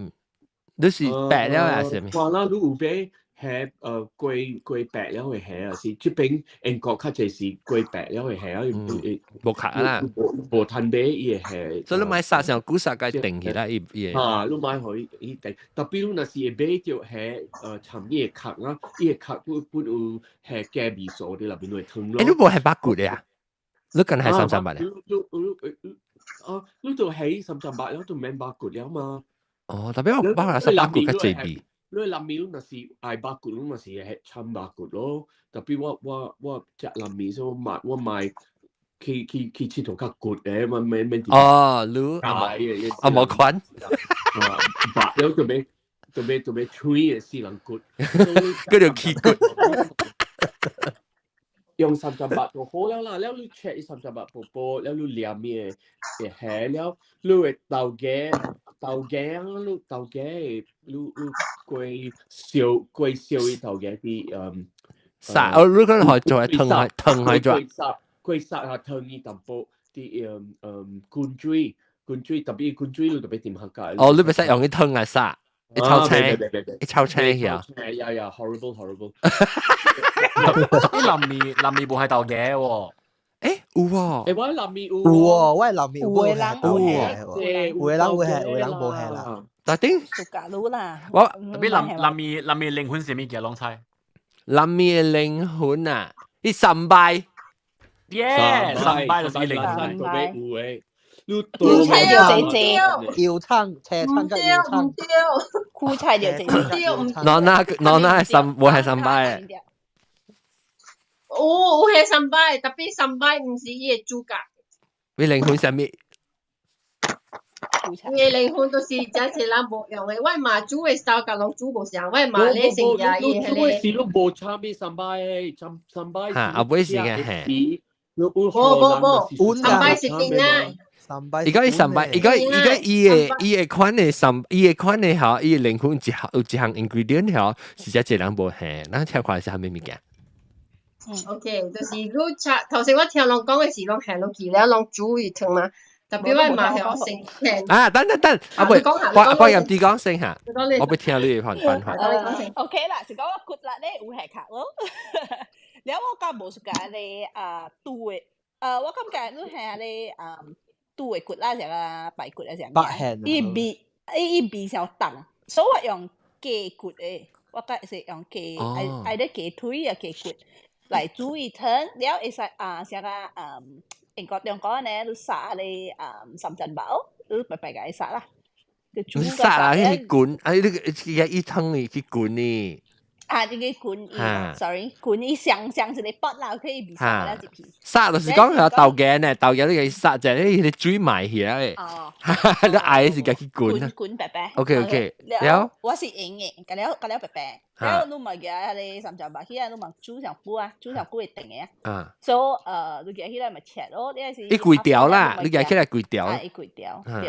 你是白了還是咩？話啦，你有俾係貴白了嘅係啊，是即邊英國較濟是貴白了嘅係啊，冇卡啦，無攤俾伊係。所以你買沙上古沙嘅定起來，你買可以定，特別你若是買條係參伊嘅殼啦，伊嘅殼本有係加味素啲入邊會湯咯。你冇係八骨嘅啊？你近係300嘅？你就係300了，就免八骨了嘛。特別我包係八骨嘅濟味。你南面那是愛八骨，那是係參八骨咯。特別我食南面所我買去切到較骨嘅，我免你冇款。白了就俾吹嘅四人骨，嗰條切骨。用300就好了啦，แล้ว你切300薄薄，แล้ว你兩面嘅係了，你會豆嘅，你貴燒啲豆嘅啲殺，你可能做係燙係做。貴殺下燙啲淡薄啲罐錐，特別罐錐你特別點客家。你唔使用啲燙嚟殺。一抽青呀，horrible。啲南面冇係豆嘅喎。有喎。我南面有喎，我南面有嘅人豆嘅，有嘅人冇係啦。但係做假佬啦。特別南面靈魂係咩嘅啷菜？南面嘅靈魂啊，啲神拜。神拜就是靈魂。菇菜就姐，腰撐，車撐嘅腰撐。菇菜就姐。嗱係冇係神拜嘅。有係神拜，特別神拜唔是伊嘅主角。你靈魂係咩？伊嘅靈魂都是真係人無用嘅，我媽煮嘅燒甲攏煮無上，我媽咧成日伊係咧。是都無差別神拜，神拜。阿妹是嘅係。冇，神拜是點啊？而家神拜，而家伊嘅款嘅嚇，伊嘅靈魂有一項 ingredient 嚇，是只一人無係，咱聽看是係咩物件？OK，就是你頭先我聽人講嘅是攏係攏記了，攏煮魚湯嘛。特別我嘛係學成。等，阿妹，我入啲講聲下，我俾聽你嘅看法。OK 啦，是講我骨啦咧，有係卡咯。แล้ว我ก็冇สุกาเลยตู้ว่าก็แกนู่นแห่เลยตู้กุด啦成啊白骨啊成อีบี小檔所以我用雞骨嘅我ก็是用雞ไอ้啲雞腿啊雞骨嚟煮一湯แล้วไอ้成啊英國中講咧你殺你300包你白白嘅殺啦你殺啦啲罐呢個一湯嚟啲罐呢呢個罐衣 ，sorry， 罐衣上是你剝啦，可以變成啦一片。殺就是講係豆嘅呢，豆嘅你殺就係你煮埋起來。哦，你嗌是嘅罐。罐白白。OK， แล้ว我是硬嘅，咁了白白。แล้ว你咪嘅你300包起來，你咪煮上菇啊，煮上菇會定嘅。所以你嘅起來咪切咯，呢係是。一攰條啦，你嘅起來攰條。一攰條，對。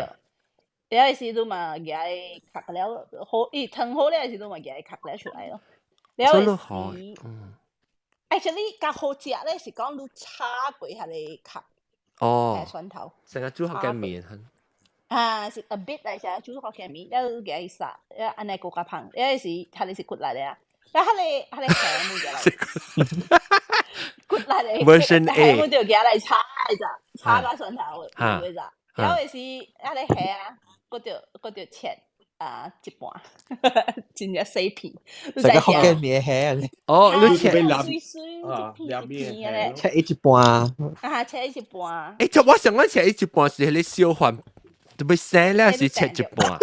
呢係是你咪嘅殼了，好，燙好呢係是你咪嘅殼了出來咯。แล้วactually 較好食咧是講你炒過下你殼係蒜頭成個煮好嘅麵是 a bit 嚟成煮好嘅麵แล้ว嘅殺อันนี้ก็กระพังแล้ว是佢哋是骨嚟嘅แล้ว佢哋係冇嘅啦骨 version A 我就叫嚟炒咋，炒個蒜頭會咋，有嘅是啊你係啊，嗰條切一半，真係四片，成個福建麵係啊，哦，你切水水一片嘅，切一半，切一半，就我想講切一半是你燒飯，特別生了是切一半。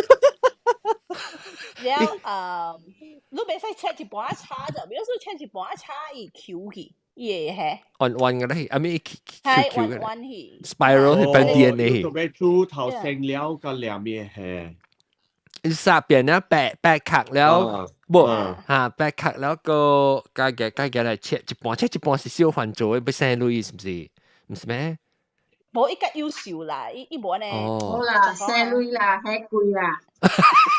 然後你唔使切一半炒就，比如說切一半炒伊 Q 去，伊係彎嘅咧，I mean Q 係 Q 嘅彎去 ，spiral 係變 DNA。特別煮頭生了個兩面係。殺變了白殼了，不嚇白殼了個加嚟切一半是燒飯做嘅，不生路是唔是？唔是咩？冇一個優秀啦，一冇呢。冇啦，細女啦，係貴啦。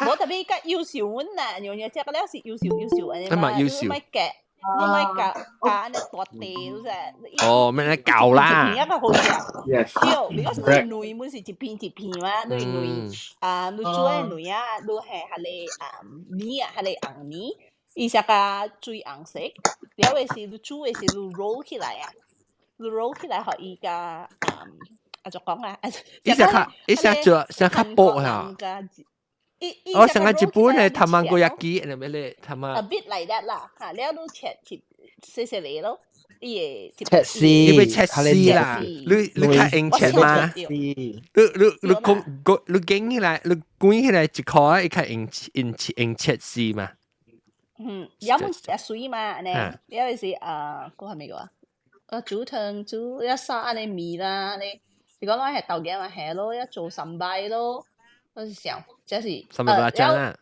冇特別一個優秀阮啦，樣樣食個了是優秀嘅嘛，優秀。你咪夾呢大條啫。哦，咩咧舊啦？一個好食。對，如果是內本是一片一片嘛，內你煮嘅內啊，你係米啊，係紅米，伊食個最紅色，了嘅是你煮嘅是你 roll 起來啊。你 roll 起來可以噶，就講啊，一下做像較薄嚇。我上個日本係卵焼咩咧？a bit like that 啦，嚇，你都切細細嚟咯，伊切絲，你咪切絲啦，你較硬切嘛？你捲起來，你捲起來一塊，伊較硬切絲嘛？有冇水嘛？你有陣時嗰係咩個啊？煮湯煮一沙你米啦，你如果攞係豆嘅咪係咯，一做神拜咯，嗰時候即係神拜醬啊！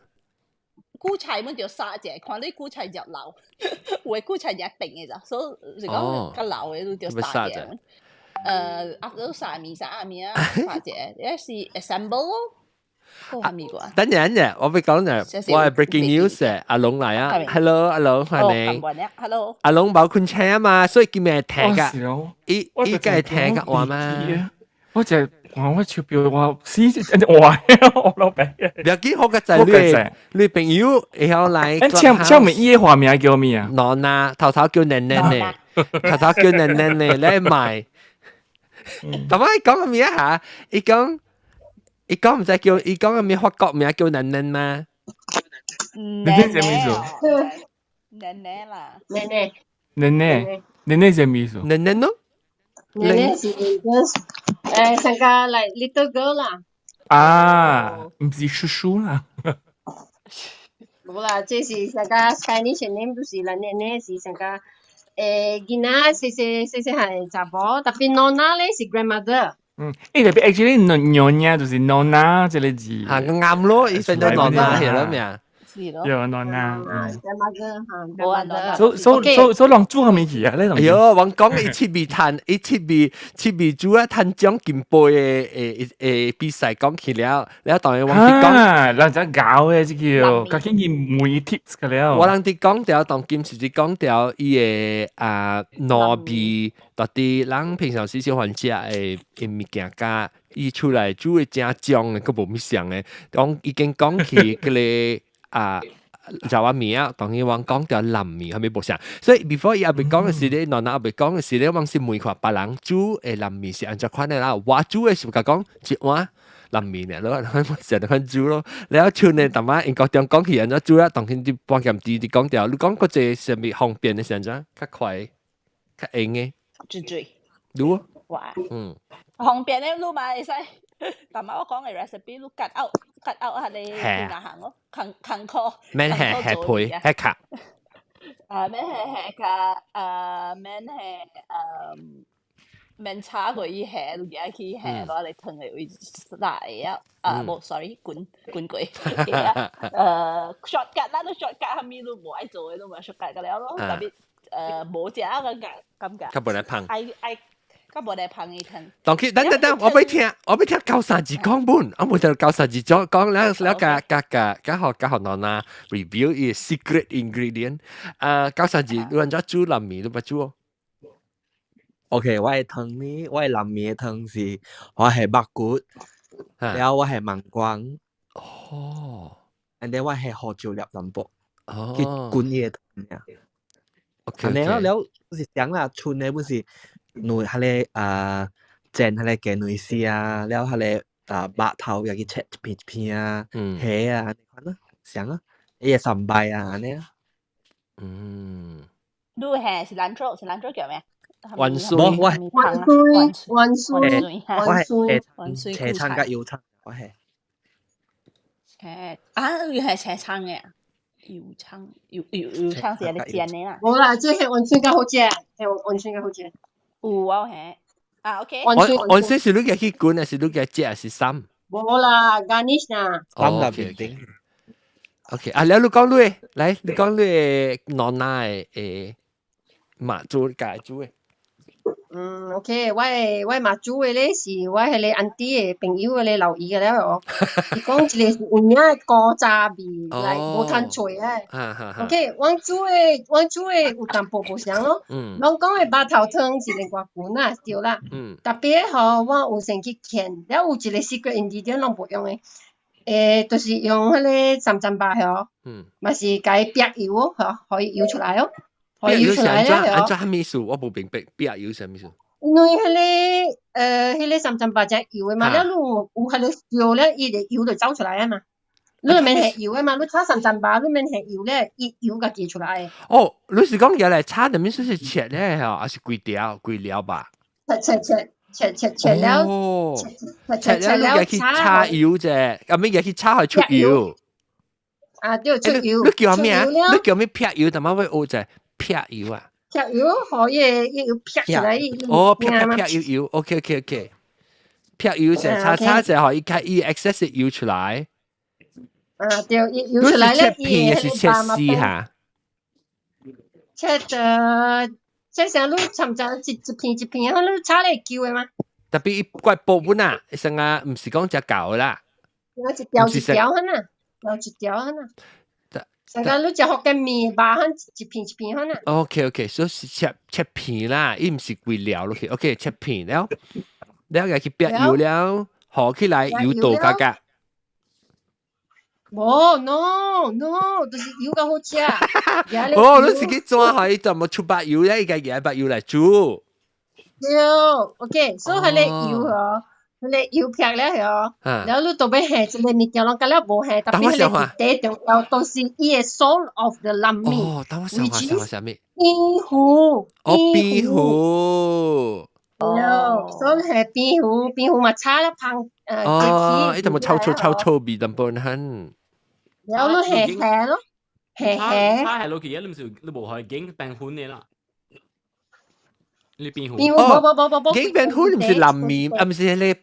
菇菜咁就沙隻，看你菇菜入流，會菇菜一定嘅咋，所以如果個流嘅都叫沙隻。都沙米啊，沙隻，一是 assemble 咯。等陣，我俾講就，我係 breaking news 嘅，阿龍嚟啊 ，hello 阿龍，歡迎。hello。阿龍冇困車啊嘛，所以叫咩聽噶？依家係聽噶話嘛？我就我超標，我試壞我老闆。有幾好嘅就係你朋友然後嚟。簽名依個畫面叫咩啊？non啊，頭頭叫奶奶呢，頭頭叫奶奶呢，你賣。咁我講個咩啊？伊講唔使叫，伊講個咩法國名叫奶奶嗎？奶奶係咩意思？奶奶啦，奶奶係咩意思？奶奶咯，奶奶是成個like little girl 啦。啊，唔是叔叔啦。冇啦，這是成個 Spanish name 都是啦，奶奶是成個囡仔細係查甫，特別 nonna 咧是 grandmother。特別 actually nyonya 就是 nonna 這個字。係個啱咯，以前都 nonna 係啦咩啊？有 nonna。所以煮係咩嘢啊？哎呦，我講一次煮啊，攤獎金杯嘅比賽講起了，然後當然我哋講，嗱就搞嘅即叫，究竟要每 tips 嘅了。我哋講掉當今時講掉伊嘅糯米，到底人平常時少還食嘅物件加伊出來煮嘅正醬嘅，佢冇咩想嘅，講已經講起嗰個就話米啊，當然我講掉藍米係咪冇想？所以 before 伊阿別講嘅時咧，嗱阿別講嘅時咧，我是每塊別人煮誒藍米是按照款嘅啦。我煮嘅時候講一碗藍米咧，咯，成日看煮咯。然後像你淡仔英國中講起按照煮啦，當然啲半鹹啲啲講掉。你講嗰隻上面方便嘅時陣，較快、較硬嘅。最。如啊？哇！方便咧，你買會使。但係我講嘅 recipe 都cut out 係你點樣行咯？近科咩係配係卡？咩係卡？咩係咩炒佢依係，你而家佢係攞嚟燉嚟會曬啊！冇 sorry 管佢shortcut 啦，都 shortcut 後面都冇愛做嘅都冇 shortcut 嘅了咯，特別冇食嘅感覺。佢本來胖。咁我哋朋友聽。當佢等，我俾聽教授字講本，我冇就教授字講แล้ว學我嗱 review 嘅 secret ingredient。教授字你揾咗煮藍米都唔煮哦。OK， 我係湯呢，我係藍米嘅湯是，我係白骨，然後我係芒光。哦。and then 我係河椒粒淡薄，佢滾嘢湯呀。OK，แล้ว是想啦，春咧本是女迄个剪迄个嘅女士啊，แล้ว迄个白頭又去切一片一片啊，蝦啊，你看啦，想啊，伊個三拜啊，安尼啊。ดูแห่ซิลันโตร叫咩วันซุย斜撐甲油撐，我係要係斜撐嘅，油撐是你煎嘅啦。冇啦，即係溫泉較好食，係溫泉較好食。有啊係，OK。溫泉是你嘅去滾，還是你嘅食，還是三？冇啦 ，garnish 啦。三個面頂。OK，แล้ว你講你，嚟你講你นอนหน้า馬祖介祖嘅。OK，我馬祖嘅咧是我係你 auntie 嘅朋友嘅咧留意嘅咧哦。伊講一個是有影嘅古早味，嚟無通脆誒。OK，我煮嘅有淡薄無相咯。攏講嘅白頭湯是另外款啊，對啦。特別吼，我有先去研，了有一個 secret ingredient 攏無用嘅。就是用迄個三珍巴吼，嘛是加白油哦，可以油出來哦。油出來咧，安怎咩數？我冇明白，白油係咩數？因為迄個三珍巴隻油嘅嘛，了你有迄個燒咧，伊個油就走出來啊嘛。你免係油嘅嘛，你炒三珍巴，你免係油咧，伊油個寄出來。哦，你是講嘢嚟炒入面算是切咧，嚇，還是貴料吧？切了，切了你又去炒油啫，咁咩又去炒係出油？啊，對，出油。你叫咩啊？你叫咩撇油？但係我學就撇油啊。撇油可以要撇出來。哦，撇油 ，OK，撇油就炒就可以開伊 excess 油出來。啊，對，油出來咧，伊係切絲嚇。切成你尋找一片，你炒嚟叫嘅嘛？特別伊怪薄本啊，成啊，唔是講只舊啦。我一條肯啊，有一條肯啊。成個你只學嘅麵包肯一片肯啊。OK， 所以是切片啦，伊唔是貴料咯。OK， 切片了又去煸油了，學起來油度加加。冇 ，no， 就是油較好食。哦，你自己做可以就冇出白油咧，依家嘢白油嚟煮。對 ，OK， 所以佢哋油嗬，佢哋油撇咧嗬，然後你特別係一個物件咯，咁咧無係，特別係第一重要都是伊個 soul of the 南面。哦，等我想下咩？邊糊。哦，邊糊。所以係邊糊嘛，炒得香哦，依度冇臭味淡薄很。然後你係咯，係。炒係攞嘅嘢，你冇係經病款嘅啦。你邊糊？冇。經病款唔是南面，唔是你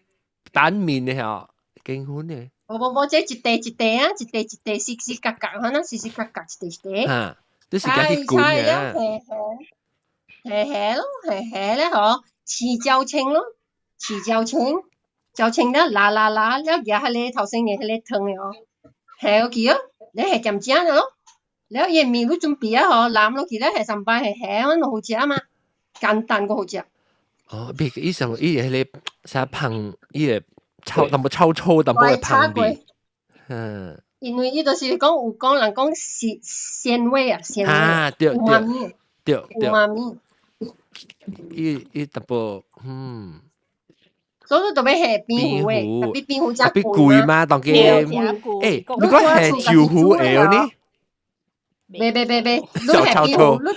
蛋面嘅嚇，經款嘅。冇，即係一地啊，一地絲格格，可能絲格一地。嚇，都是家己管嘅。係咯，咧嗬，豉椒青咯，椒青咧，辣，了而家係你頭先嘅係你湯嘅哦。係嗰啲咯，你係咁煎嘅咯，แล้ว嘢面都準備啊嗬，攬落去咧係上班係可能好食啊嘛，簡單個好食。哦，別依上依嘢你成日烹依嘢淡薄臭粗，淡薄嘅烹味。因為依度是講有講人講是鮮味啊，對，有媽咪。依淡薄所以特別係邊糊嘅，特別邊糊真貴嘛，當嘅。誒，如果係椒糊誒呢？別，你係邊糊，你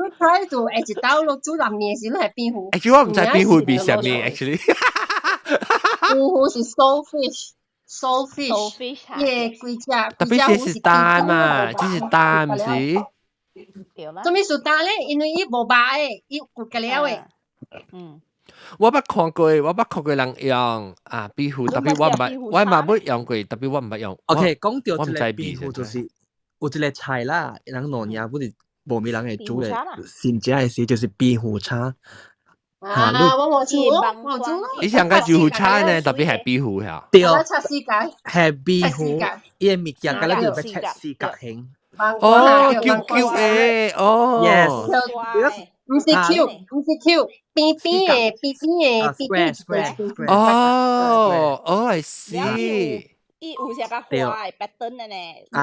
睇到誒一道落煮南面時，你係邊糊。Actually 我唔知邊糊係什麼 ，actually。邊糊是 soul fish，耶，貴價。特別是蛋嘛，這是蛋唔是？做咩是蛋咧？因為伊無白誒，伊骨嘅料誒。我捌看過人用邊糊，特別我嘛冇用過，特別我唔捌用。OK， 講到一個邊糊就是有一個菜啦，人農業不是無咪人會煮嘅，新食嘅時就是邊糊叉。我冇煮咯。你想個椒糊叉呢？特別係邊糊嚇。對，係邊糊，伊個物件嗰啲要切絲格形。哦，叫誒，哦 ，yes，唔是 Q，邊嘅。哦，I see。伊有些個花嘅 pattern 嘅呢。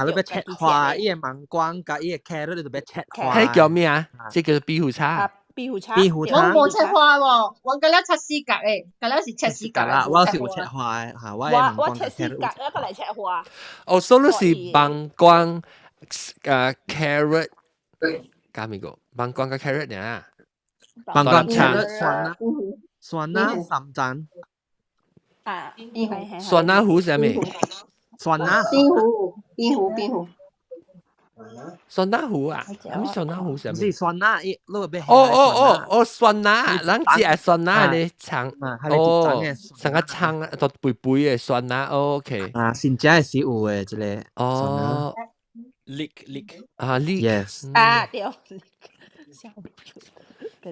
你要切花，伊個芒果甲伊個 carrot 你就要切花。係叫咩啊？即叫壁虎叉。壁虎叉。壁虎叉。我冇切花喎，我嗰粒切絲格嘅，嗰粒是切絲格啦。我是有切花嘅嚇，我切絲格，一個嚟切花。哦，所以是芒果carrot 加咩個？芒果嘅 carrot 呢？芒果 carrot 酸啦三盞。啊，酸辣糊是咩？酸辣。邊糊。酸辣糊啊？係咪酸辣糊是咩？是酸辣，伊攞邊？哦，酸辣，咱只係酸辣咧長，成個長啊，都肥肥嘅酸辣 ，OK。啊，先真係是有嘅，即個。哦 ，lick 啊 ，lick。啊，對。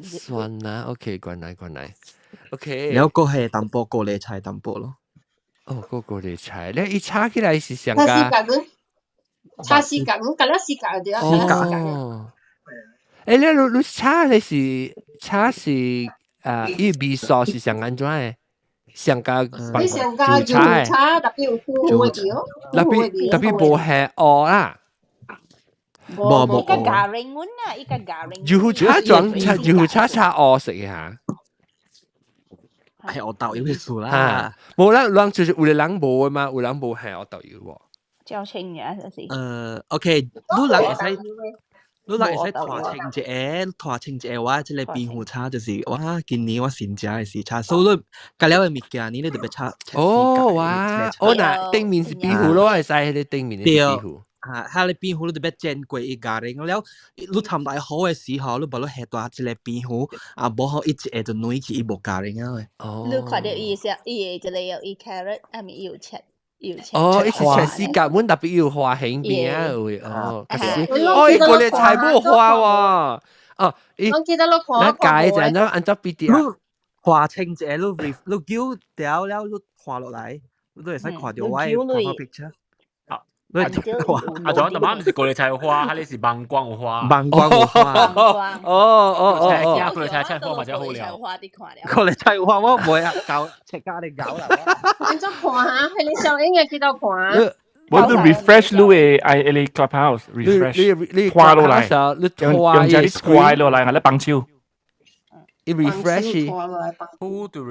酸辣 ，OK， 原來 ，OK。แล้วก็係淡薄過嚟菜淡薄咯。哦，過嚟菜，你一炒起來是上個。叉絲格，咁隔粒絲格就哦。誒，你叉你是叉是伊味素是上安怎誒？上加你上加油叉，特別有苦味嘅哦。特別無係蚵啦。冇。一個咖喱碗啊，一個咖喱。油叉裝油叉蚵食嘅嚇。係我豆油嘅數啦。冇人就是有人冇啊嘛，有人冇係我豆油喎。較清嘅就是。OK，你人會使拖清者話，即係壁虎叉就是哇，今年我新食嘅是叉，所以隔了嘅物件，你特別叉。哦哇，嗱，頂面是壁虎咯，係曬你頂面嘅壁虎。嚇，你壁虎你特別煎過一家人，了你ทำ大好嘅時候，你把你下大一個壁虎，啊，冇好一直就女去一部家人啊。哦。你看到伊隻伊就嚟有伊 carrot，啊咪有切。哦，一切切絲格，阮特別要花hình邊啊會哦，伊過嚟菜冇花喎，哦，我記得你看，解就咁按照 B D 啊，花清者你叫掉了，你花落嚟，你都係使看到我嘅 picture。啊，仲有特晚唔是過嚟菜花，係你是芒果花。芒果花。哦。過嚟菜花或者好料。過嚟菜花我唔會啊，搞食家你搞啦。你再看下，係你上映嘅幾多看？我都 refresh 你嘅你 clubhouse refresh 花落嚟，用隻 square 落嚟，我嚟幫手。一 refresh，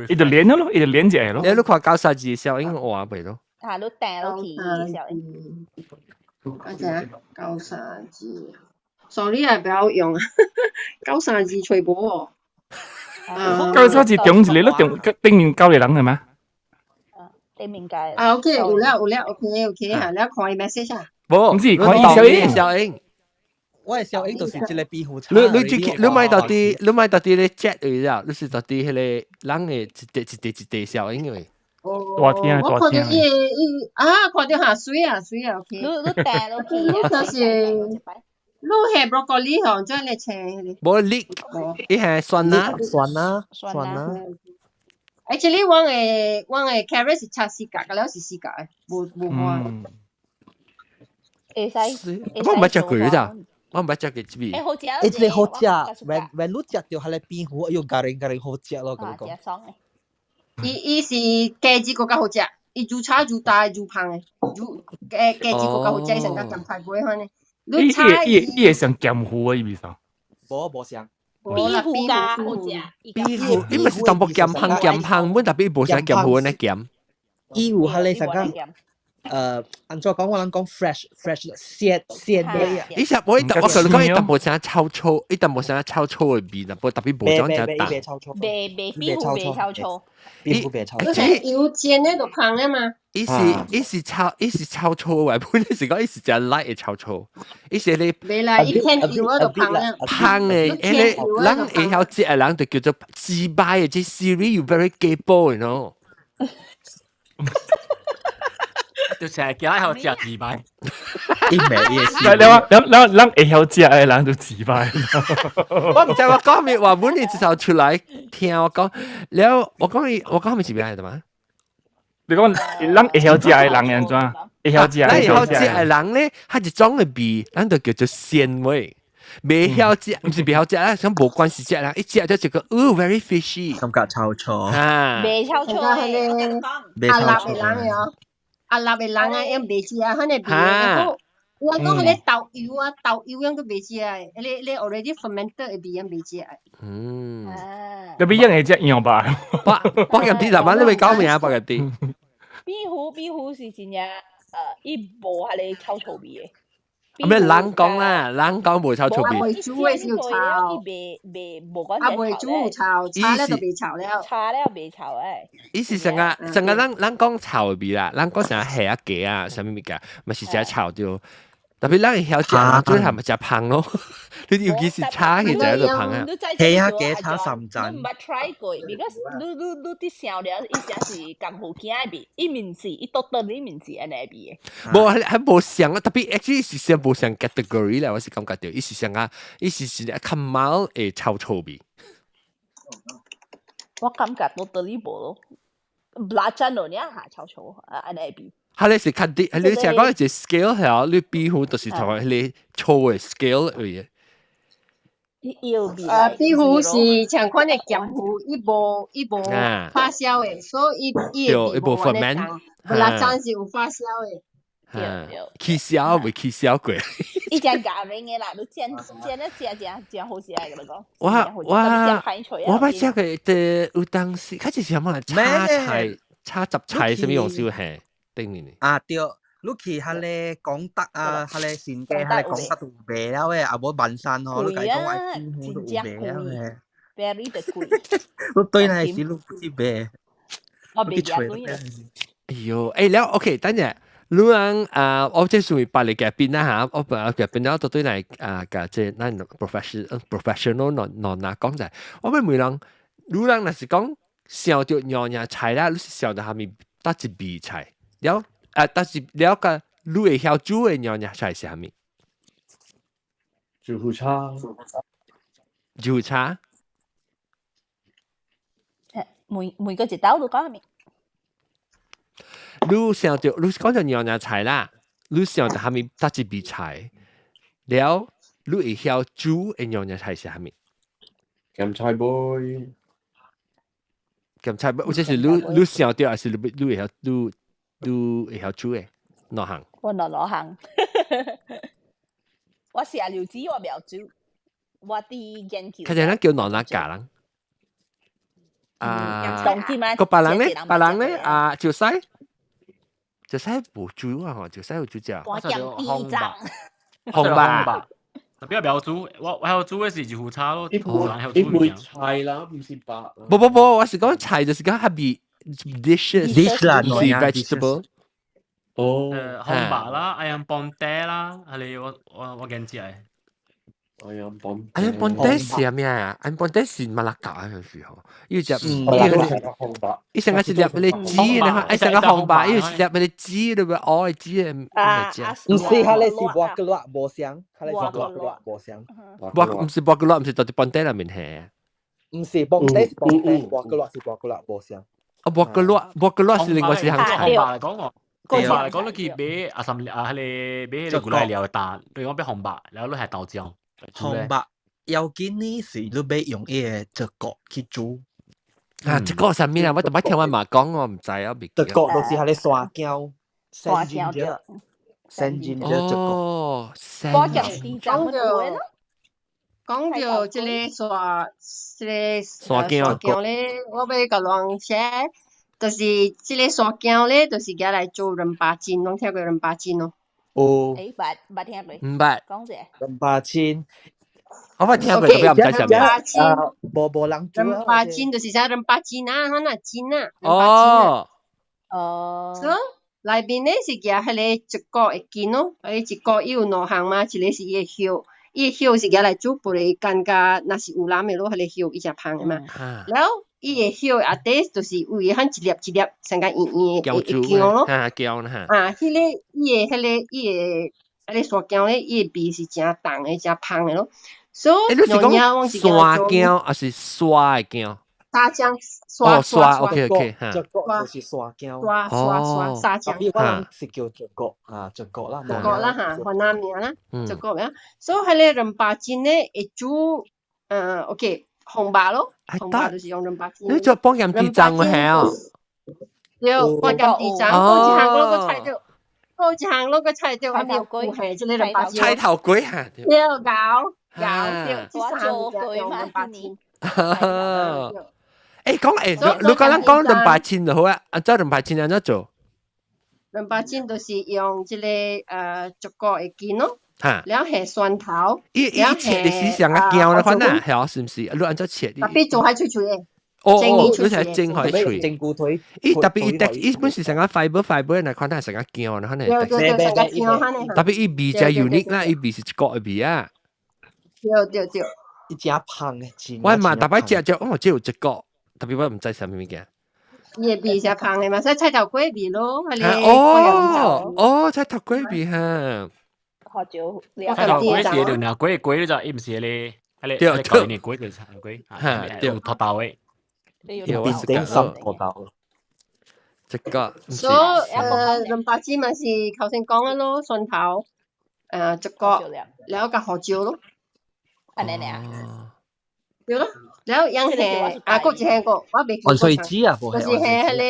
一就連咗咯，一就連隻咯。你看九十字小英話俾咯。啊，你訂咗幾小英？嗰隻93字 ，sorry 係不要用93字隨波喎。93字中字你都中頂面交嚟人係嘛？頂面界。啊 ，OK， 有啦，OK， 嚇，你看 message 啊？冇，唔知看小英。我係小英就是一個壁虎叉。你買到啲咧 jet 嚟咋？你是到啲迄個人嘅一地小英嘅。大聽。我看到看到下水啊，OK。你訂咗幾？就是你係 broccoli 嗬，將你切。冇 lick， 伊係酸啦。Actually， 我嘅 carrot 是叉絲格，嗰粒是絲格嘅，冇花。會使。我唔係食佢咋，我唔係食佢邊。好食。一隻好食，when 你食到係壁虎，用家人好食咯，咁講。伊是雞子個較好食，伊煮叉煮大煮胖嘅，雞子個較好食，成個鹹菜粿款嘅。你菜伊係像鹹糊啊，伊味道。冇像。壁虎加好食。壁虎，伊咪是淡薄鹹香，本特別無啥鹹糊呢鹹。伊有係你成個按照講我能講 fresh 鮮味啊！伊實我同你講，伊淡薄啥臭臭，伊淡薄啥臭臭嘅味，但特別無種只淡。壁臭臭。壁虎臭。你係油煎咧就胖啊嘛。伊是臭臭嘅，本來是講伊是只 light 嘅臭臭，伊是你。未來一天油咧就胖啊。胖嘅，誒人會曉食嘅人就叫做自敗嘅，即 Siri you very capable，you know。就成日叫喺度食自擺，伊未嘢事。你話人會曉食嘅人就自擺。我唔知我講咩話，本嚟至少出嚟聽我講，然後我講係咪自擺係嘛？你講人會曉食嘅人係怎？會曉食嘅人咧，係一種嘅味，咱就叫做鮮味。未曉食，唔是未曉食啦，想無關係食啦，一食就一個very fishy，感覺臭臭。嚇，未臭臭嘅，阿辣嘅人嘅。阿拉嘅人啊，用袂食啊，迄个味然後我講迄個豆油啊，豆油樣都袂食誒，你 already fermented 嘅味樣袂食誒。你俾人係隻樣吧？北入啲嗱，你咪講咩啊？北入啲。壁虎是真正伊無迄個臭臭味嘅。咩人講啦，人講無臭臭味。阿袂煮嘅是有臭，無講阿袂煮有臭，炒咧就袂臭了。炒了袂臭誒。伊是成個人講臭味啦，人講成個蝦啊雞啊，啥物物件，咪是食臭掉。特別人會曉食，最係咪食香咯？你尤其是炒嘅就喺度香啊。蝦啊雞炒三盞。你唔捌 try 過 ，because 你啲燒了，伊成是甘好聽嘅味，伊面是伊倒你面是安尼味嘅。無係無像啊，特別 actually 是上無像 category 咧，我是感覺到，伊是上啊，伊是較貓嘅臭味。我感覺倒你無咯，辣椒咯，你下臭安尼味。佢哋是較啲，你成日講係 scale 係，你壁虎就是同佢哋粗嘅 scale 嚟嘅。壁虎是像款嘅鹹虎，伊無發酵嘅，所以伊無 ferment， 辣椒是有發酵嘅。起燒未起燒過。伊真假名嘅啦，你煎咧真好食嘅嚟講。我捌食嘅嘅有當時，佢就是乜炒菜、炒雜菜，什麼用燒係？啊對，你去迄個廣德啊，迄個新界迄個廣德都有賣了誒，啊無萬山吼，你講話邊戶都有賣了誒。very 的貴。你對那時你不去賣，我未食對啦。哎呦，แล้วโอเค等陣。如果我即係屬於白嚟嘅邊啦嚇，我白嘅邊啦，到對嚟嘅即係嗱 professional 嗱講就係，我咪每人，如果若是講燒到樣樣菜啦，你是燒到下面得一味菜，了但是了個你會曉煮嘅樣樣菜是下面？煮茶。煮茶。每個一道都講下面。你想到你講到樣樣菜啦，你想到下面得一味菜，了你會曉煮嘅樣樣菜是下面？鹹菜杯。鹹菜杯，或者是你想到還是你會曉你會曉煮嘅哪行？我哪行？我食料子我袂煮，我啲研究。佢哋咧叫哪家人？個白人咧就西。就使無煮啊！吼，就使有煮只。我講地藏。紅吧。特別要煮，我要煮嘅是豆腐叉咯。一杯菜啦，唔是白。不，我是講菜，就是講係比 dishes 啦，唔是 vegetable。哦。紅白啦，ayam ponte啦，係我見知係。ayam ponte。ayam ponte 是咩啊？ayam ponte 是馬拉加嘅時候，要隻伊成日是粒你紙，你睇，伊成日紅白，伊是粒你紙，你咪愛紙嘅，唔是，佢哋是薄嘅咯，無香，佢哋是薄嘅咯，無香。唔是薄嘅咯，唔是到啲 ponte 裏面係。唔是 ponte，是 ponte，薄嘅咯是薄嘅咯，無香。哦，薄嘅咯是另外是行菜。紅白嚟講紅白嚟講，你可以俾阿甚啊，係俾你古來料蛋，譬如講俾紅白，然後你係豆漿。紅白要緊呢時你要用呢個直角去煮。直角係咩啊？我就冇聽我媽講，我唔知啊。直角就是係你沙膠，沙膠啫，生煎啫直角。哦，講到即個沙膠咧，我要甲人寫，就是即個沙膠咧，就是攞來做潤巴煎，攏聽過潤巴煎咯。哦，捌聽過，唔捌，講者，潤巴煎，我捌聽過，特別唔知係咩。無人煮潤巴煎就是啥潤巴煎啊，可能煎啊，所以內邊咧是夾迄個一個會煎咯，一個有兩項嘛，一個是伊個葉，伊個葉是夾來煮，不會感覺若是有藍的咯，迄個葉伊只香的嘛，然後伊個葉下底就是有伊很一粒一粒，像個圓圓的膠咯，膠啦，迄個伊個沙膠咧，伊個味是真重的，真香的咯，所以你是講沙膠還是刷的膠？沙漿，刷 ，OK， 直角就是沙膠，沙漿，我諗是叫直角啊，直角啦，直角啦嚇，河南名啦，直角名，所以迄個潤巴煎咧會煮，OK，紅白咯，紅白就是用潤巴煎。你做幫人地藏嘅係啊？對，八點地站，嗰一行攞個菜掉，嗰一行攞個菜掉，後面有係即係兩百錢。菜頭粿嚇。要搞掉，即係行嘅用兩百錢。誒講你講兩兩百錢就好啊，按照兩百錢按怎做？兩百錢就是用即個竹角嘅件咯。然後係蒜頭，一切你是想啊姜的話呢，係是唔是？你按照切的。特別做係脆脆嘅。哦，你係蒸開脆。蒸骨腿。特別一本是成個 fiber 呢，可能係成個姜呢，可能。對，成個姜可能。特別一味就 unique 啦，一味是一個味啊。對。一隻香嘅。我嘛特別隻我只有一個，特別我唔知什麼物件。嘢味是香嘅嘛，所以菜頭粿味咯，係你。哦，菜頭粿味嚇。學咗菜頭粿是條呢粿就唔是咧，係你講呢粿就是粿，係有拖豆嘅。有點心拖豆。這個。所以兩百支咪是頭先講嘅咯，蒜頭，竹角，แล้วก็河椒咯。อันนี้เนี่ย對咯，แล้วยัง係ก็จะ係個我未。溫水煮啊，就是係你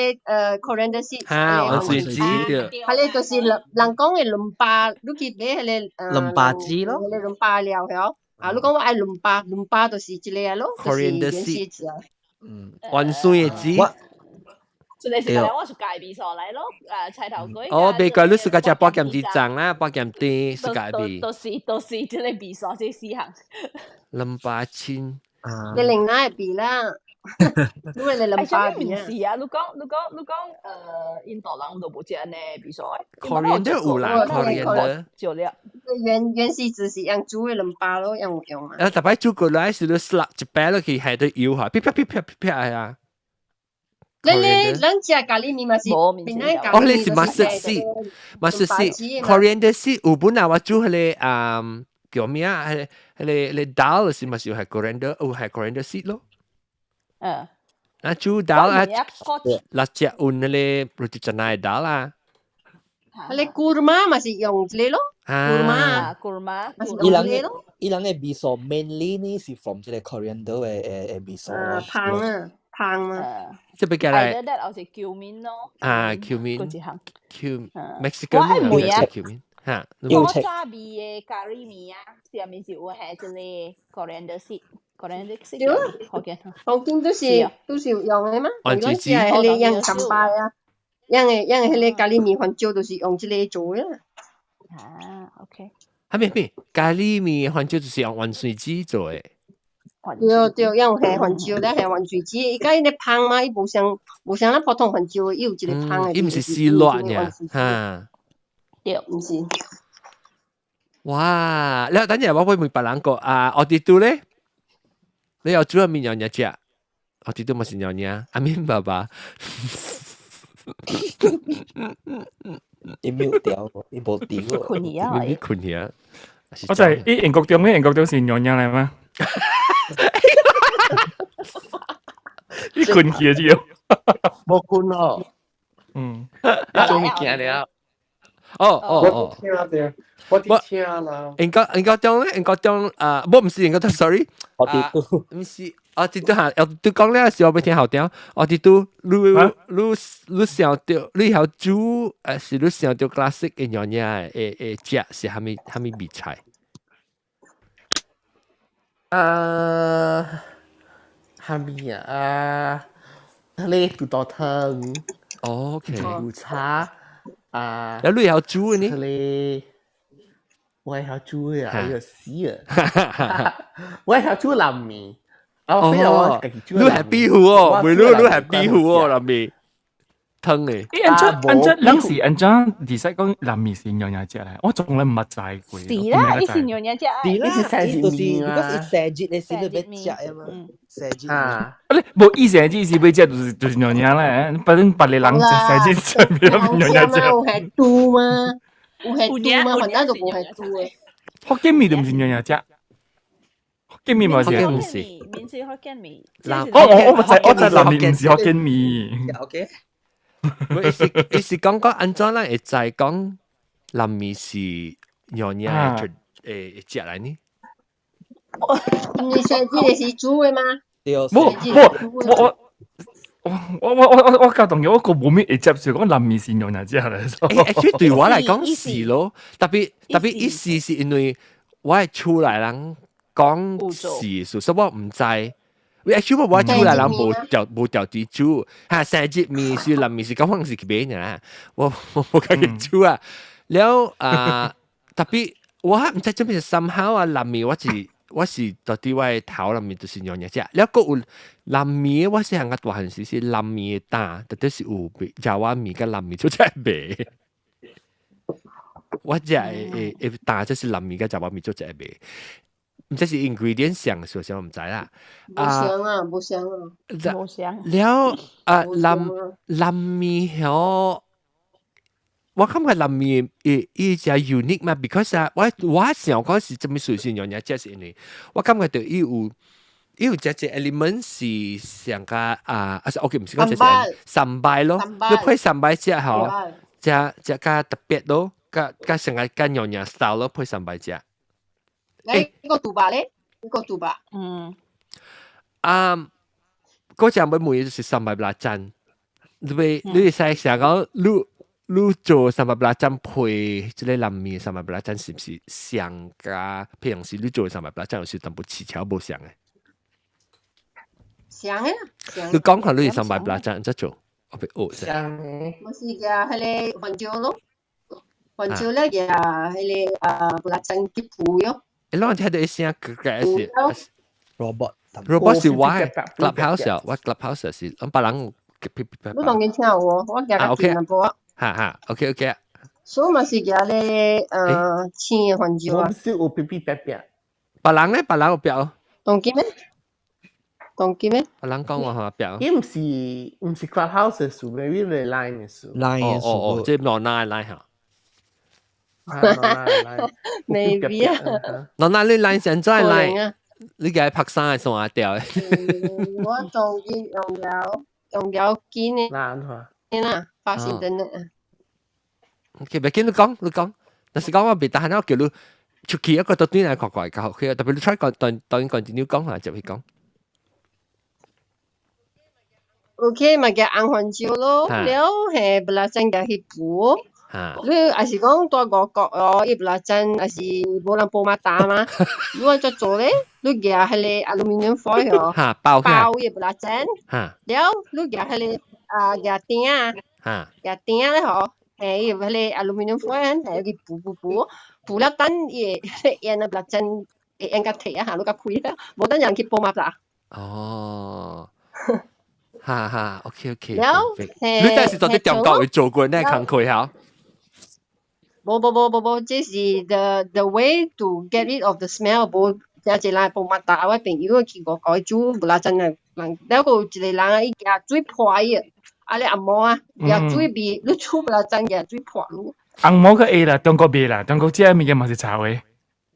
coriander seed。溫水煮嘅。係你就是人講嘅倫巴，你去買係你倫巴汁咯。你倫巴料係啊，你講我愛倫巴就是之類咯。coriander seed。溫水煮。所以你我是介味所嚟咯，菜頭粿。哦，別個你是個隻八劍之醬啦，八劍啲是介味。都是即係味所先試行。兩百千。你另外一邊啦，因為你兩百邊啊。是啊，你講印度人都冇食呢味所。coriander 有啦 ，coriander。就了。原始就是用煮嘅兩百咯，用啊。特別煮過來是你slap一擺落去係都搖下，啪啊！你食咖喱麵嘛是？哦，你是 mustard seed，coriander seed 有本來我煮係你叫咩啊？係 dal 是咪是係 coriander？哦，係 coriander seed 咯。那煮 dal 啊，辣椒อุ่นเลยรสจันทร์ dal 啊。你 kurma 咪是用呢咯 ？kurma，伊人嘅味素 mainly 呢是 from 即係 coriander 嘅味素咯。香啊。即係比較嚟。係我是叫面咯。叫面。嗰隻行。Mexican 我係梅啊。叫面。嚇。我炸味嘅咖喱麵啊，上面是會係即係 coriander seed。coriander seed。好嘅。好見都是用嘅嘛？如果是係你用乾巴啊，因為你咖喱麵番椒都是用這個做嘅。OK。係咪？咖喱麵番椒就是用溫水煮做嘅。對，因為係番椒咧，係溫水煮。而家啲香嘛，伊無像咱普通番椒，伊有一個香嘅。伊唔是絲辣嘅，嚇。對，唔是。哇！你等陣我會問別人講我哋都咧，你有煮下面樣嘢食？我哋都冇是樣嘢，阿明爸爸。伊冇掉，伊冇掉。困去啊！伊困去啊！我就係啲英國中咧，英國中是樣嘢嚟咩？啲困去嘅啫，冇困咯。你做咩嘢了？哦。我啲聽啦。英國中咧，英國中我唔是英國中 ，sorry。我哋都唔是，我哋都係，我都講咧時候俾聽好聽，我哋都你想到你要煮是你想到 classic 嘅樣嘢誒食是係咪味菜？係咪啊？你讀到湯。OK。有茶有你要煮呢？你我係要煮啊，哎呀死啊！我係要煮南面。你係壁虎哦，唔係你係壁虎哦，南面湯嘅。按照你使講南面是樣嘢食咧，我從來唔捌知過。是啦，你是樣嘢食。是啦，就是射節你先嚟俾食啊嘛，射節。你冇意射節是俾食就是樣嘢咧，不然別人食射節就變樣嘢食。有係豬嘛？有係豬嘛？反正就冇係豬嘅。福建麵都唔是樣嘢食。福建麵冇食。面是福建麵。我知南面唔是福建麵。OK。你是講安怎咧？會知講南面是樣嘢食嚟呢？你射節你是豬嘅嗎？對，我我教同學，我個冇咩會接受講南面善用人之後咧。誒，對我嚟講是咯，特別一時是因為我係出來人講是，所以我唔知。actually 我出來人冇掉地主，嚇成節面是南面是講方是佢邊嘅，我講嘅主啊，แล้ว特別我唔知做咩somehow啊南面我是到底我頭南面就是樣嘢啫，แล้วก็有南面我是行個大漢是南面大，但係是有就話面跟南面做隻白，我只係大就是南面跟就話面做隻白，唔知是 ingredient 上所以我唔知啦。冇相啊。แล้ว南面響。我感覺南面伊只 unique 嘛 ，because 我想講是這麼隨便樣嘢，即係因為我感覺到伊有只 element 是上個OK 唔是講只三拜咯，你配三拜只吼，只個特別咯，個上個跟樣嘢 style 咯，配三拜只。誒，呢個杜巴咧，呢個杜巴。嗰隻每每就是三拜不拉真，你使想講你做三百八針配即個南面三百八針是唔是像噶？平時你做三百八針有時淡薄似巧冇像嘅。像嘅，你講下你三百八針怎做？我俾學先。像嘅。我是嘅，係你混椒咯，混椒咧嘅係你八針嘅鋪咯。你攞睇到一聲嘅是 robot 是我 clubhouse 啊，我 clubhouse 是咁別人。我當然聽喎，我夾個電腦。哈 ，OK， 所以嘛是叫咧青嘅混椒啊。我是有皮皮白白。別人咧，別人有表。當機咩？別人講話表。伊唔是 clubhouse 嘅事 ，maybe 係 line 嘅事。line 嘅事。即係攞line 嚇。maybe 啊。攞line 你 line 現在 line，你嘅拍衫係送下掉。我當機用有見嘅。難嚇。啦，發現真嘅。OK， 咪見你講，但是講我別，但係我叫你出去一個到端係怪怪嘅，佢特別你 try 當 continue 講下就去講。OK， 咪叫紅混椒咯，แล้ว係不拉真嘅去補。你係是講多個角哦，伊不拉真係是冇人煲馬打嘛？如果再做咧，你嘅係你 aluminium foil 哦，包伊不拉真，แล้ว你嘅係你。嘅釘嘅釘咧嗬，係嗰啲 aluminium foil 係佢補了等嘢煙啊，真煙個鐵啊，行到個開啦，冇得人去煲嘛啦。哦，哈 ，OK， แล้ว你但是到底點解會做過呢？工課嚇？冇，這是 the way to get rid of the smell。冇有一個煲嘛打，我朋友去過改煮，冇啦真係人，แล้ว個一個人伊家最破嘅。啊！你按摩啊，又水味，你煮不啦真嘅水破咯。按摩個 A 啦，中國 B 啦，中國這物件嘛是炒嘅。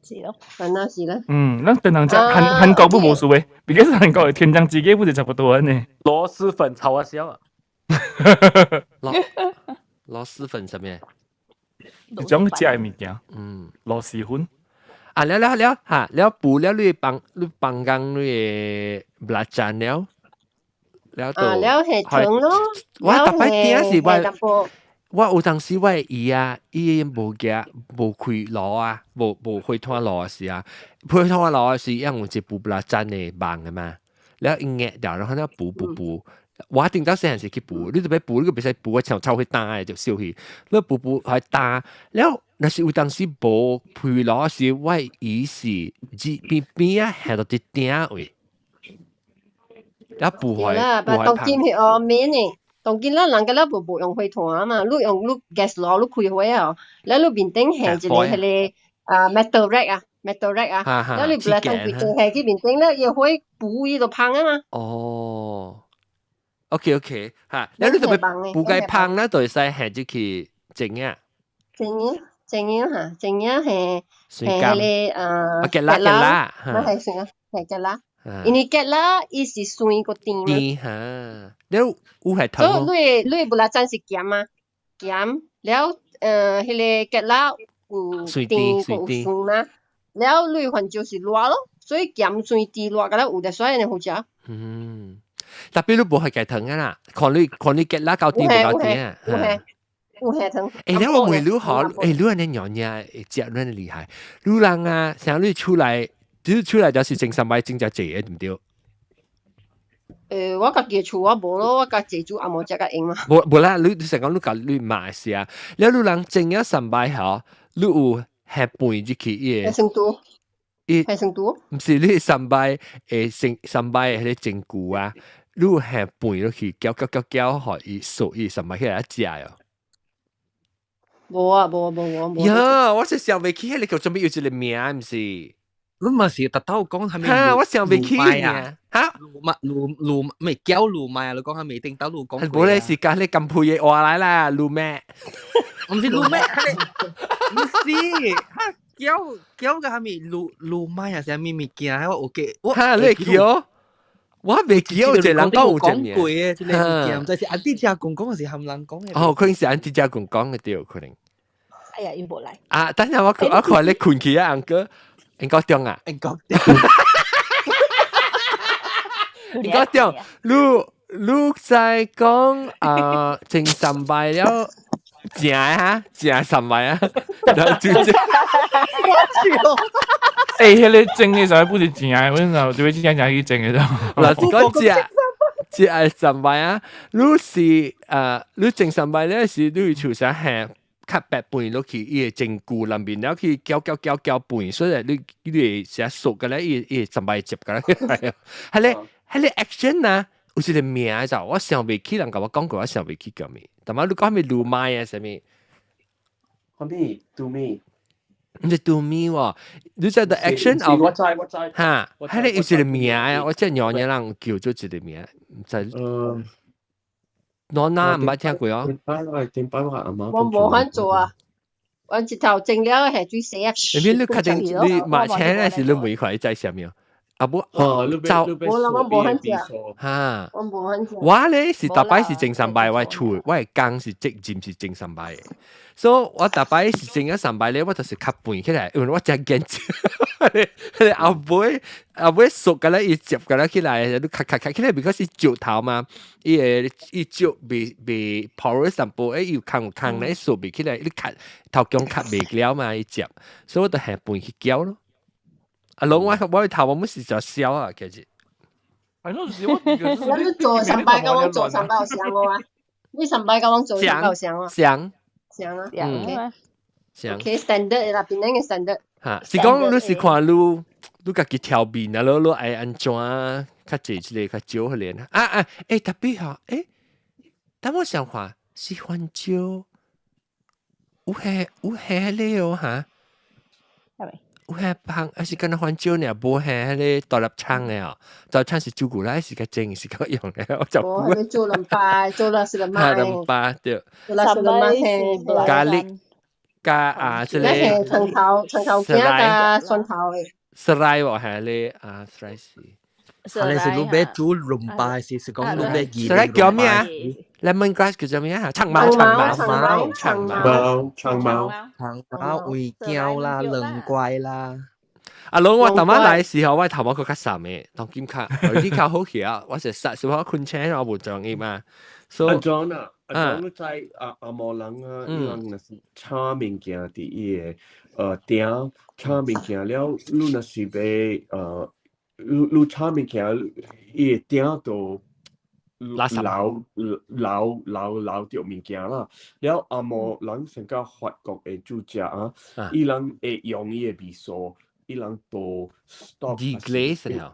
是咯，係啦是啦。咱等人韓國不無所謂，畢竟韓國天將之基不是差不多呢。螺螄粉炒啊燒啊！螺螄粉什麼？一種食嘅物件。螺螄粉。啊，了嚇，了補了你放工你不拉真了。แล้ว係長咯，我特別點是我有當時我伊無嘅無開爐啊，無開炭爐時啊，開炭爐時因為一補不拉真嘅棒嘅嘛，แล้ว一壓掉然後咧補，我定到時時去補，你特別補你個別使補個潮會打嘅就燒去，你補係打，แล้ว那是有當時無開爐時我伊是邊啊下到啲點位。一補開，啦，但當今係我面呢，當今啦，人家啦唔用開炭啊嘛，你用 gas 爐，你開開啊，แล้ว你邊頂係一個係你metal rack 啊，แล้ว你不來當邊頂係佢邊頂咧，要開補呢度烹啊嘛。哦 ，OK， 嚇，แล้ว你特別補嘅烹咧，就係係即係整啊。整啊係你嘅啦，係算啊，係嘅啦。因為結啦，伊是酸個甜嘛。แล้ว烏係糖。所以你不拉真是鹹啊，鹹。แล้ว迄個結啦有甜個有酸嘛。แล้ว你混椒是辣咯，所以鹹酸甜辣個啦有得所以你好食。特別你無係計糖啊啦，看你結啦夠甜唔夠甜啊？有黑糖。誒，你我問你好，誒，你安尼樣嘢食你厲害，你人啊，像你出來就是正三擺正只濟對唔對？我家己厝我無咯，我家己煮阿無食甲用嘛。無啦，你成講你甲你馬是啊，你人正一三擺吼，你有下半入去伊個。黑成都。黑成都？唔是你三擺三擺迄個正固啊，你有下半入去攪，互伊熟伊三擺起來食哦。無啊。呀，我是想袂起，迄個叫做咩？有一個名，毋是？你嘛是特登講係咪？哈，我想袂起啊！哈，滷咩叫滷麥啊？你講係未定到滷講。係冇咧時間，你咁配嘢話來啦，滷咩？唔是滷咩？唔是，哈叫嘅係咪滷麥啊？係咪物件？我記，哈你叫？我未記，我只人講有隻名。講過嘅，即係物件，就係阿弟家公講，係含人講嘅。哦，可能是阿弟家公講嘅對，可能。哎呀，要冇嚟。啊，等下我看你困起啊，哥。應該中啊！應該中，你在講正三擺了，正啊，正三擺啊，然後就這。迄個正嘅時候不是正嘅，我陣就會正去正嘅啫。老實講正三擺啊，你是你正三擺咧是你處上下。較白半落去，伊個正固內面，然後去攪半，所以你會寫熟嘅咧，伊三擺接嘅咧，係啊，係咧 action 啊，有一個名就我想袂起，人甲我講過，我想袂起叫咩，但係你講咩滷麥啊，啥物？後面 do me， 唔是 do me 喎，你知道 action 啊？我知，嚇，係咧有一個名啊，我真樣嘢人叫做一個名，唔知。我唔捌聽過哦。我無肯做啊！我一頭整了係最死啊！你確定你買車咧是你每塊在上面？啊不，就我無肯食。嚇，我無肯食。我咧是大擺是正三擺，我厝我係工是即漸是正三擺嘅，所以我大擺是正一三擺咧，我就是較半起來，因為我真驚食。後尾熟嘅咧，伊接嘅咧起來，你咔起來 ，because 伊石頭嘛，伊石未 porous 淡薄，伊有空咧熟未起來，你咔頭姜咔未了嘛，伊接，所以我就下半去攪咯。啊，龍我頭我冇時就燒啊，其實。係咯，是我。你做三擺甲我做三擺有香我啊！你三擺甲我做三擺有香啊！香啊！香。OK standard 啦，邊個 standard？嚇，是講你是看你家己調味啊，你愛安怎較濟之類較少去練啊！誒特別嚇等我想看是番椒，有係咧哦嚇。有係香，還是跟那番椒呢？無係迄個大粒葱嘅哦，大粒葱是煮過來，是較正，是較用嘅。我就我係做兩巴，做了是兩巴。兩巴對。做了是兩巴係。咖喱加即係長頭片加蒜頭嘅。serai 喎係咧serai 是。係你是攞咩煮龍巴？是講攞咩嘢？serai 叫咩啊 ？lemon grass 叫做咩啊？長毛，會叫啦，兩怪啦。阿龍，我頭晚來時候，我頭毛個較深嘅，當金卡，啲卡好巧，我是實時我困車，我冇撞伊嘛。阿 John 啊，阿 John 在阿毛人啊，伊人若是炒物件佇伊個店炒物件了，你若是要你炒物件伊個店都留着物件啦。了阿毛人成個法國嘅主食啊，伊人會用伊個味素，伊人都 stop deglaze 啊。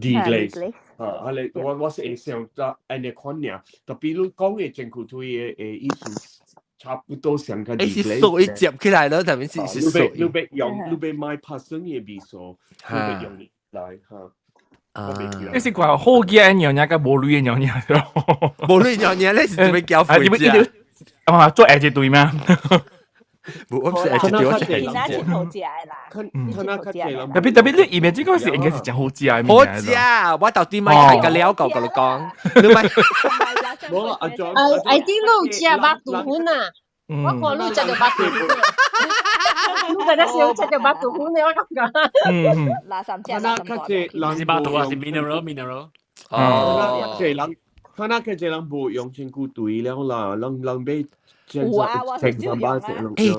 deglaze 啊，我是會想在安尼款爾，特別你講嘅真古對嘅意思差不多像個 deglaze。是熟一接起來了，特別是熟。你要買拍生嘅味素，你要用來嚇。你是講好嘅樣嘢，個無類嘅樣嘢咯。無類樣嘢咧是做咩叫肥啫？啊，做下一對咩？我唔是下一對，我係拿起頭食啦。特別你以前這個是應該是講好食嘅。好食，我到底買睇個了夠你講。你買？冇啦，阿 John。I think 你食肉豆粉啊？我看你食到肉豆粉啊。你嗰陣時食到肉豆粉，我感覺。拿三隻。那較濟人是肉豆啊，是 mineral。哦，可能佢哋人冇用真久對了啦，人俾有啊，我係少用啊。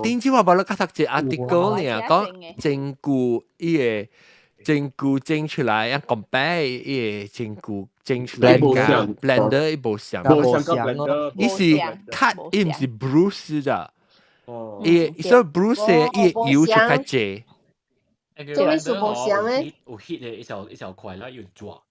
點知我冇得睇隻 article 呢？講真久伊個真久整出來，一個白伊個真久整出來㗎 ，blender 伊冇像，伊是 cut， 伊唔是 bruise 咋。伊所以 bruise 伊油出較濟。做咩事無相咧？有 hit 嘅一小塊啦，要抓。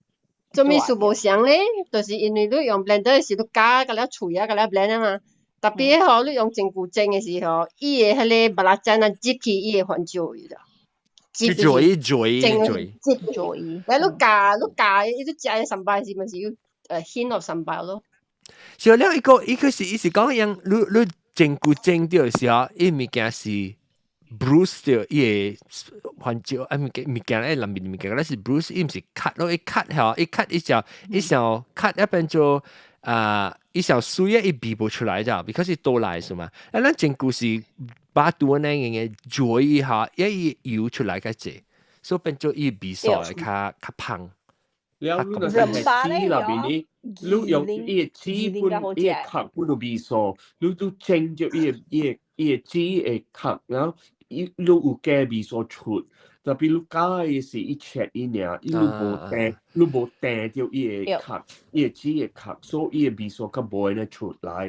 做咩事無相咧？就是因為你用 blender 嘅時，你加個了脆啊，個了 blend 啊嘛。特別嗬，你用真久整嘅時候，伊個迄個白辣椒啊，擠起伊個番椒㗎。嘴。你加，伊都加上擺是咪是要牽落上擺咯？所以了伊個是講樣，你真久整掉嘅時候，伊物件是 bruise 掉伊個番椒，物件咧裡面物件咧是 bruise，伊唔是 cut 咯，伊 cut 嗬，伊 cut 一小 cut 一變做一小水啊，伊避不出來咋 ，because 伊多來是嘛，咱真久是把肚那樣嘅煮一下，伊油出來較濟，所以變做伊味素會較香。แล้วลูกน่ะใส่ชีล่ะบีนี้ลูก用伊ชี本伊殼本度味素ลูก整咗伊ชี殼然後ลูก有加味素出特別ลูก加嘅是一切伊爾ลูก無定掉伊殼伊ชี殼所以伊味素較無會出來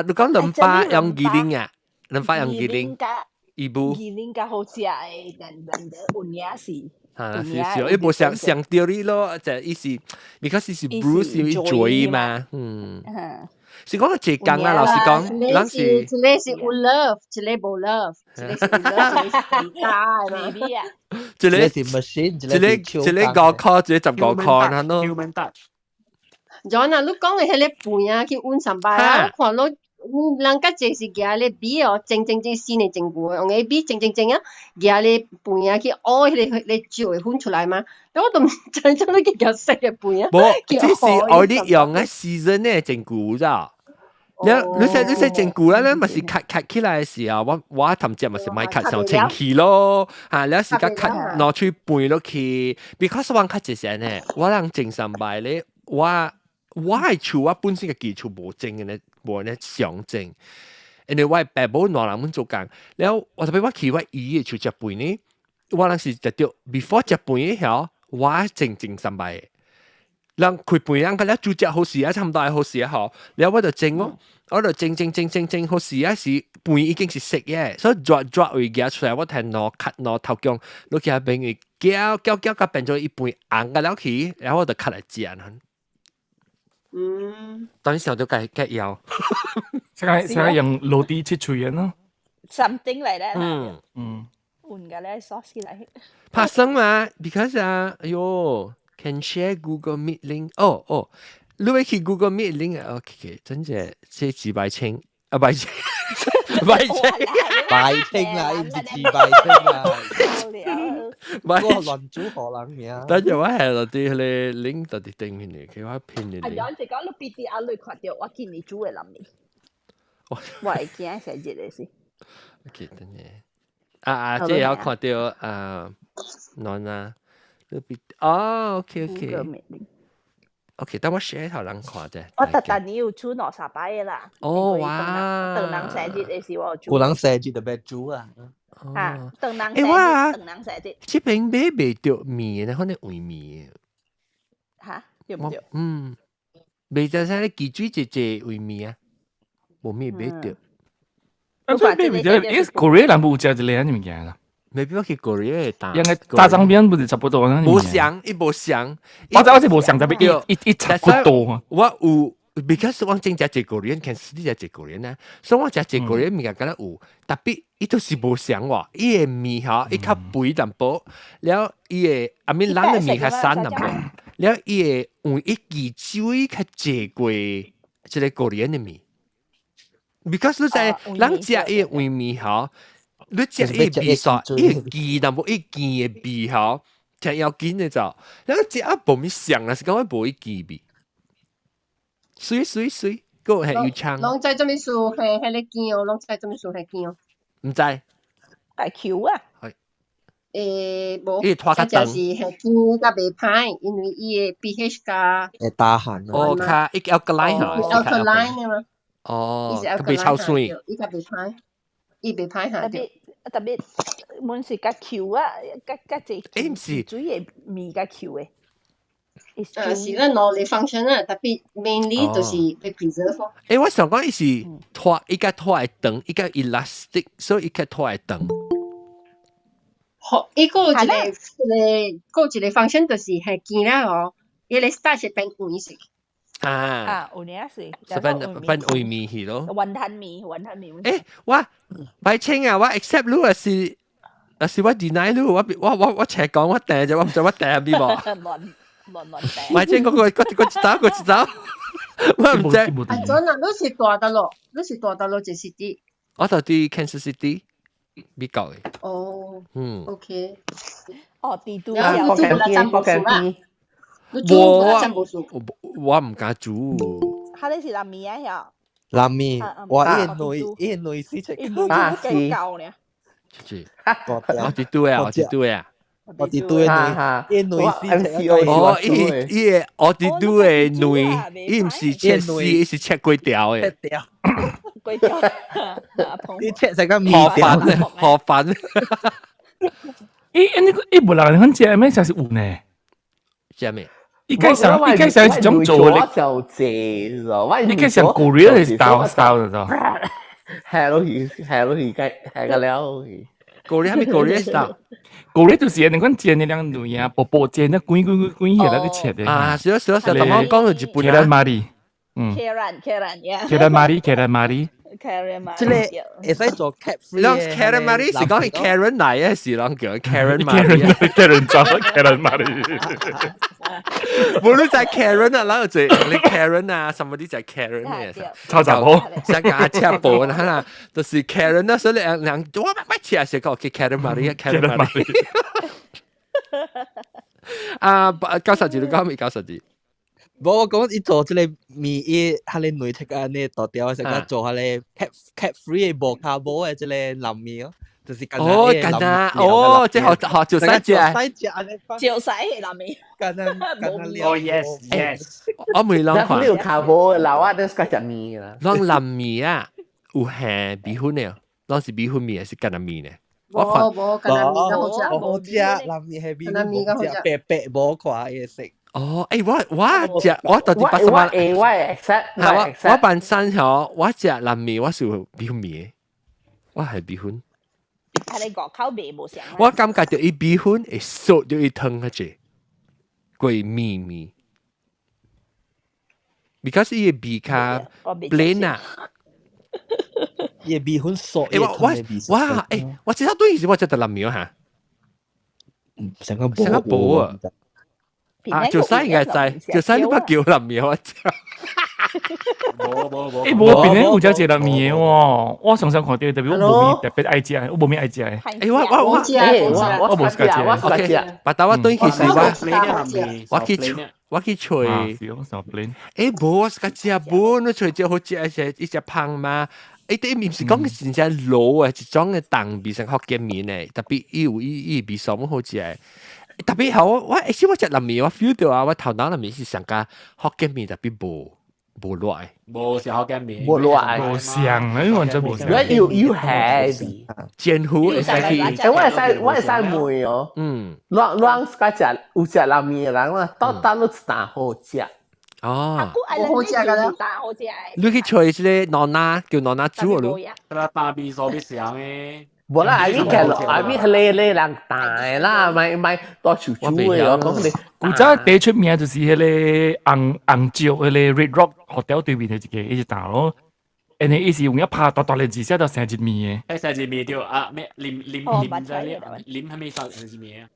你講兩巴用麒麟啊兩巴用麒麟伊部麒麟較好食誒人的有影是是，伊無想到你咯，就伊是 because 伊是 Bruce 伊嘴嘛，是講一講啦，老實講，咱是一個是有 love， 一個無 love， 一個是有 love， 一個是其他嘛，一個是 machine， 一個5塊，一個15塊，嚇咯。Human touch。John 啊，你講嘅迄個盤啊，去溫上擺啊，看到。人家這是夾咧比哦，正先嚟整過，用個比正啊，夾咧盤啊去熬迄個咧酒會分出來嘛。咁我都唔知做你嘅夾食嘅盤啊。冇，這是我哋用嘅 season 咧整過咋。你識整過咧，咪是cut起來嘅時候，我頭先咪是買 cut 上清氣咯，你有時間 cut 攞去拌落去 ，because 我 cut 這些呢，我人整上擺咧，我係厝我本身嘅基礎無整嘅咧。無咧上正，因為我係爸母兩人們做工，然後我特別我去我姨嘅厝食飯呢，我當時就掉 before 食飯嘅時候，我整三擺，讓佢飯人佢咧煮只好時啊，差唔多係好時啊，嗬，然後我就整咯，我就整好時啊，是飯已經是食嘅，所以抓會夾出來，我睇攞頭姜，攞起下邊嘅攪個變咗一半硬嘅了去，然後我就cut嚟煎啊。當時我都計有，現在用爐底切脆人咯 ，something like that 啦，換嘅咧 sauce 嚟，拍生嘛 ，because 哎呦 ，can share Google Meet link， 你會去 Google Meet link 啊 ？OK， 真係這幾百千啊，百千啦，唔是幾百千啊。嗰個亂煮可能嘅。等陣我係落啲咧 link 到啲定面嚟，佢話拼嚟。係有陣講你 BTR 你看到我見你煮嘅諗你，我係見成日嚟先。OK， 等陣即係有看到non 啊，你 OK， 等我 share 頭人看啫。我特登要煮攞沙巴嘅啦。哇！等人成日嘅時候煮。有人成日特別煮啊。等人成日。這邊買未到麵咧，可能煨麵。嚇？對唔對？未就係你記住隻煨麵啊，冇咩買到。Korea 人冇食這類嘅物件啦。未必我去 Korea 打。因為炸醬麵不是差不多啦。冇香，伊冇香。我是冇香，特別一差不多。我有。because 我正食一個人，其實你食一個人咧，所以我食一個人物件敢若有，特別伊都是無香喎，伊個麵吼，伊較肥淡薄，了伊個阿面咱個麵較散淡薄，了伊個用一支水較濟過一個個人個麵 ，because 你知咱食伊個煨麵吼，你食伊個味素，伊個雞淡薄，伊雞個味吼，食要緊嘅就，了食啊無咩香啦，是講無伊雞味。水，嗰個係要撐。攏知做咩事係迄個見哦，攏知做咩事係見哦。唔知。係橋啊。係。無，伊拖較一隻是係堅甲袂歹，因為伊嘅 pH 甲會打寒哦，較伊 alkaline 嚇，alkaline 嘅嘛，哦，伊是較袂臭水，伊甲袂歹，伊袂歹下着。特別，阮是甲球啊，甲只誒唔是水嘅味甲球嘅。是咱腦力 function 啊，特別 mainly 就是被 preserve 咯。誒，我想講伊是拖，伊個拖會長，伊個 elastic，所以伊個拖會長。好，伊個有一個 function 就是係見啦哦，伊個 starch 係變黃色。有影是，變微面去咯。雲吞麵。誒，我擺清啊，我 accept 你是我 deny 你，我斜講我訂啫，我唔知我訂邊噃。買清嗰個一走，我唔知。啊，真啊，你是大得咯，就是啲。我到啲 Kansas City 美國嘅。哦。OK。哦，地都然後煮啦，真冇數啦。我唔敢煮。佢哋是南面啊，南面，哇！伊內是食啊，是。我啲對啊。我哋都係伊內是哦，伊我哋都係內，伊唔是切絲，伊是切粿條嘅。粿條，你切成個麵條，河粉。伊無人很食咩？就是有呢。食咩？伊介紹一種做咧，就謝咯。伊介紹Korea 嘅style就。係咯，係個了。Korea 係咪 Korea style？Korea 就是你講煎的兩類啊，薄煎的滾起來個切的。啊，是，咁我講到日本啊。Calamari，Calamari。即係會使做 cat free。啷 Calamari 是講係 Karen 嚟嘅，是啷叫 Karen 裝 Calamari。無論就係 Karen 啊，然後就你 Karen 啊，什麼啲就係 Karen 嘅，超雜好，想架車步啦，就是 Karen 啦，所以兩我乜車成個 Calamari。啊，教授字你講未？教授字。我講伊做即個麵，伊佢哋內切啊，呢大條，成個做佢哋 cat free 嘅無卡無嘅即個南麵咯，就是近即係學做西隻，做西嘅南麵，哦 yes，我未諗過。呢個卡無老啊，都是嗰隻麵啦。啷南麵啊，有係米粉嘅，啷是米粉麵係近南麵嘅。冇近南麵嘅好食，冇食南麵係米粉冇食，白白冇塊嘅食。哦，誒我到底八十萬，我扮新嗬，我食南麵，我是米粉麵，我係米粉。係你個口味冇上。我感覺到伊米粉會縮到伊湯嗰隻，貴米，because 伊嘅米卡 plain 啊，伊嘅米粉縮。我至少對意思我食到南麵嚇，成個煲啊！啊，做生應該知，做生都不叫南麵我食。冇。誒，冇邊咧有隻南麵喎，我常常看到特別我冇特別愛食，我冇咩愛食嘅。誒，我冇食嘅。但係我對其實我去吹。誒，冇我食食冇，你吹只好食一隻胖嘛。誒，啲唔是講嘅真正老啊，一種嘅淡味成福建麵咧，特別伊味爽好食嘅。特別好，我食南麵，我 feel 到啊，我頭腦裏面是上加福建麵特別無耐，冇食福建麵，無耐，無香啊，完全無香。要係煎糊會使去，我會使梅哦，亂嗰隻有隻南麵人啦，都都打好食。哦，好食㗎啦，好食。你去吹嗰啲囡囡叫囡囡煮咯，啦大味所必上嘅。冇啦，阿咪係你人大啦，咪多廚煮嘅咯。講你古早第出名就是迄個紅椒，迄個 Red Rock Hotel 對面嘅一隻大咯。誒，你伊是用一拍大嚟字寫到成隻麵嘅。誒，成隻麵條啊咩？黏在呢？黏係咪成隻麵啊？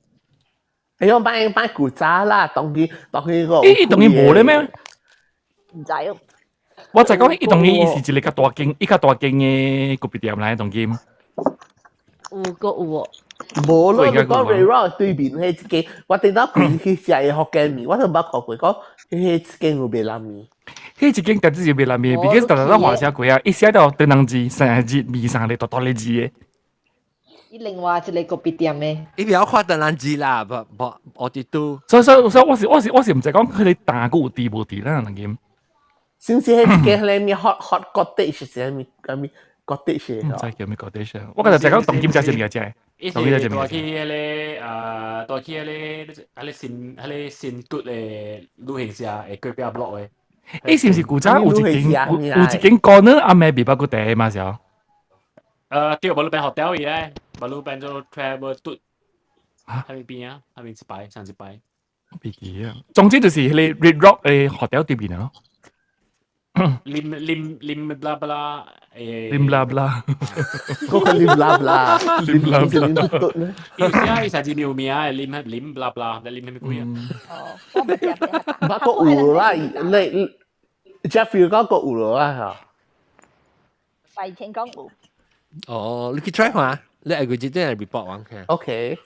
哎呦，買古早啦，當佢個。咦，當然冇咧咩？唔知哦。我就講，伊當然伊是一個較大間嘅個別店嚟，當然。有喎，冇咯，你講 Red Rock 對面迄一間，我頂到佢去食嘅福建麵，我都冇講過講，迄一間有賣南麵。迄一間特質就賣南麵，because 特特話寫過啊，一寫到對人字成日字面上嚟大大嘅字嘅。伊另外一個別店嘅。伊不要看得人字啦，不，我哋都。所以我是唔知講佢哋打個有啲無啲啦，能見。是唔是係嘅係咩 hot cottage 係咩cottage 唔知叫咩 cottage，我覺得就講凍劍仔是咩啫？凍劍仔多去嗰多去嗰啲新竹嘅旅行社嘅隔壁 block 嘅。誒是唔是古早有一間講呢？阿妹比較個地嘛時候。對，馬路邊 hotel 嘅，馬路邊就 travel 嘟，喺邊啊？喺邊一排，上一排。別記啊，總之就是你 Red Rock 嘅 hotel 對面咯。lim bla bla ，lim bla bla， 嗰個 lim bla bla，lim bla bla， 有時係就有名嘅 lim bla bla，但 lim 係咩鬼啊？我唔記得。不過有啦，你 Jeffrey 嗰個有啦嚇。快聽講有。哦，你去 try 下，你係佢只真係 report 玩嘅。 OK。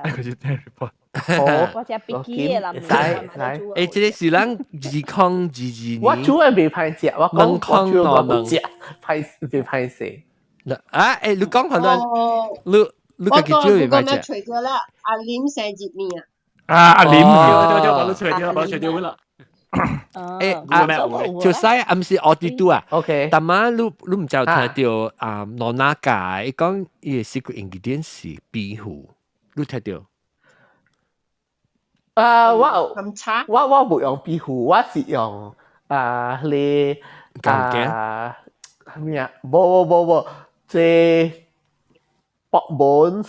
佢只真係 report。我只筆記嘅啦，誒，這個是咱2022年。我主要未歹食，我講我主要我食未歹食。啊，誒，你講可能你自己主要未歹食。除咗啦，阿廉成節面啊。阿廉，對，我都除掉啦。誒，就曬暗時我哋都啊。OK。但係你唔知有睇到啊？羅娜家講伊個 secret ingredient 是壁虎，你睇到？我冇用壁虎，我是用你咩啊？冇，即薄門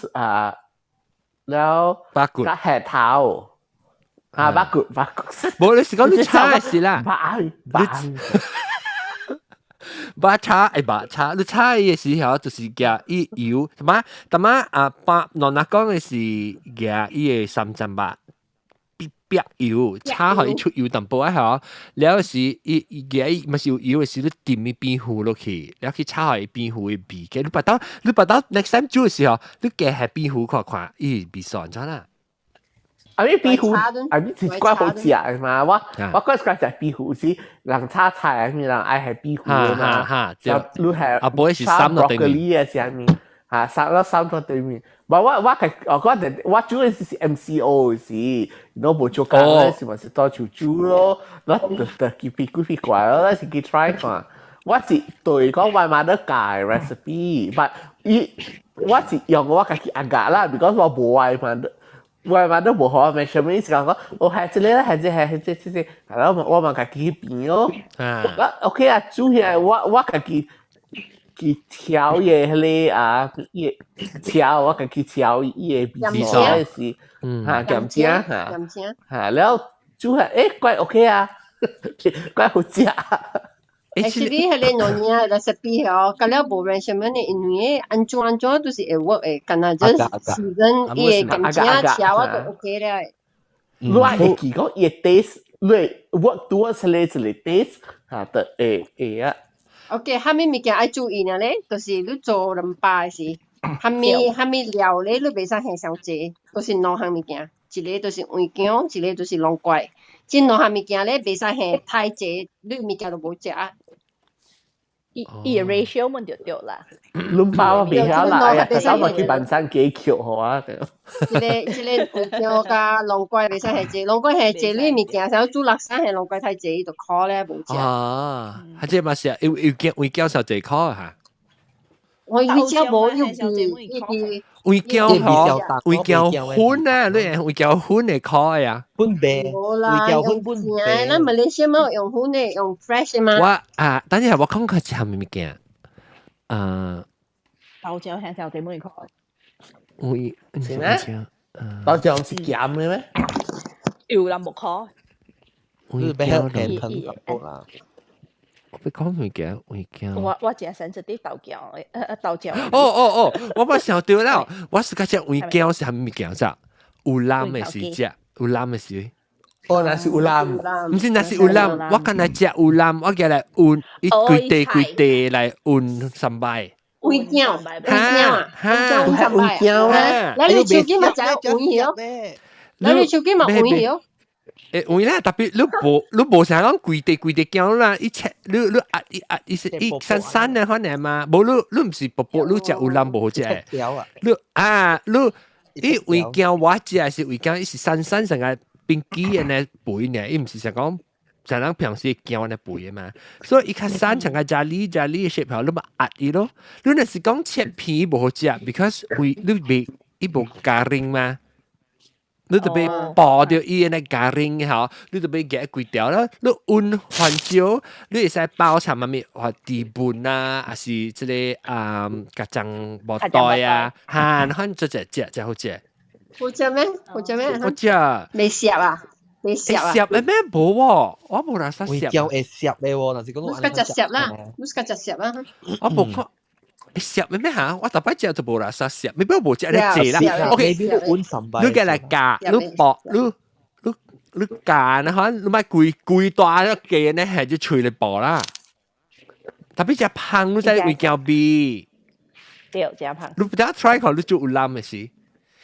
แล้วก็แห่เท้าบักกุด冇你是講你叉嘅事啦，把叉你叉嘅時候就是夾伊油，但係把羅娜講嘅是夾伊嘅三層吧。白油，叉可以出油淡薄啊嚇，แล้ว是伊嘅咪是油嘅時，你點咪變糊落去，แล้ว去叉可以變糊嘅味嘅，你把到 next time 煮嘅時候，你嘅係變糊看，伊味爽咗啦。阿咪壁虎，阿咪是怪好食嘅嘛，我嗰時食壁虎是人炒菜，阿咪人愛係壁虎嘅嘛，就你係炒 broccoli 嘅時候，嚇三個對面。我主要是 MCO 時，我冇做工嗰時，咪是多做煮咯，我佢屁怪咯，嗰時佢 try 看。我是對講我媽都教 recipe，但我是用我自己壓啦，because 我冇我媽都冇學 measurement， 是講我係這裡係這，然後我咪自己變咯。OK 啊，煮起來我自己。去調嘢咧嘢調我去調嘢味素嘅事嚇鹹精嚇，然後煮係怪 OK 啊，怪好食。Actually 係你攞嘢 recipe 哦，咁了無 measurement 嘅，因為安怎都是會 work 嘅，咁啊即時陣伊嘅鹹精調啊都 OK 咧。你係記講嘢 taste， 你 work towards 你一個 taste 嚇得會啊。OK， 下面物件愛注意呢咧，就是你做兩擺時，下面料咧，你袂使下上濟，都是兩項物件，一個就是黃薑，一個就是龍桂，這兩項物件咧袂使下太濟，你物件都無食。伊 ratio 咪就對啦。攏包我袂曉啦，手咪去萬山幾橋好啊！一個黃薑加龍桂袂使下濟，龍桂下濟你物件，想煮垃圾下龍桂太濟就苦咧無食。啊，係即係嘛是啊，要膠上濟苦啊嚇。我以前冇要啲會膠粉啊，你係會膠粉嚟開啊？粉餅，冇啦，用粉餅，咱馬來西亞冇用粉嘅，用 fresh 嘅嘛。我等陣我講佢係咪物件？豆漿係就點樣開？會是咩？豆漿是鹹嘅咩？有啦，冇開。你俾佢甜湯豆啦。你講物件，物件。我只想食啲豆漿，豆漿。哦，我冇想到啦，我是講只物件是係咪物件啫？有藍嘅是只，有藍嘅是。哦，那是有藍，唔是那是有藍，我今日食有藍，我叫來อุ่一規地來อุ่三擺。煨醬啊，煨醬啊，嗱你手機咪就係煨咗，嗱你手機咪煨咗。誒，啦，特別你無成講跪地叫啦，一切你一散嘅可能嘛，無你唔是薄你食有冧無好食，你為叫我食是為叫伊是散成個冰機嘅呢肥呢，伊唔是成講成人平時叫呢肥嘅嘛，所以伊較散成個咖喱嘅 shape 後，你咪壓伊咯，你若是講切片無好食 ，because 你未伊無加熱嘛。你特別爆掉伊個咖喱吼，你特別夾幾條啦，你溫番椒，你會使包參乜嘢或地盤啊，還是即個甲醬薄袋啊，看這隻好食。好食咩？好食咩？好食。未攝啊？未攝啊？攝嘅咩冇喎？我冇拿啥攝。會叫會攝嘅喎，但是講你個隻攝啦，你個隻攝啦。我冇看。攝嘅咩嚇？我特別食就冇啦，啥攝？咪不過冇食咧蔗啦。OK，你嘅嚟夾，你薄，你夾呢？可能你買貴大咗嘅呢，係就脆嚟薄啦。特別隻胖，你真係會叫 B。對，隻胖。你不得 try 下，你做有冧嘅事。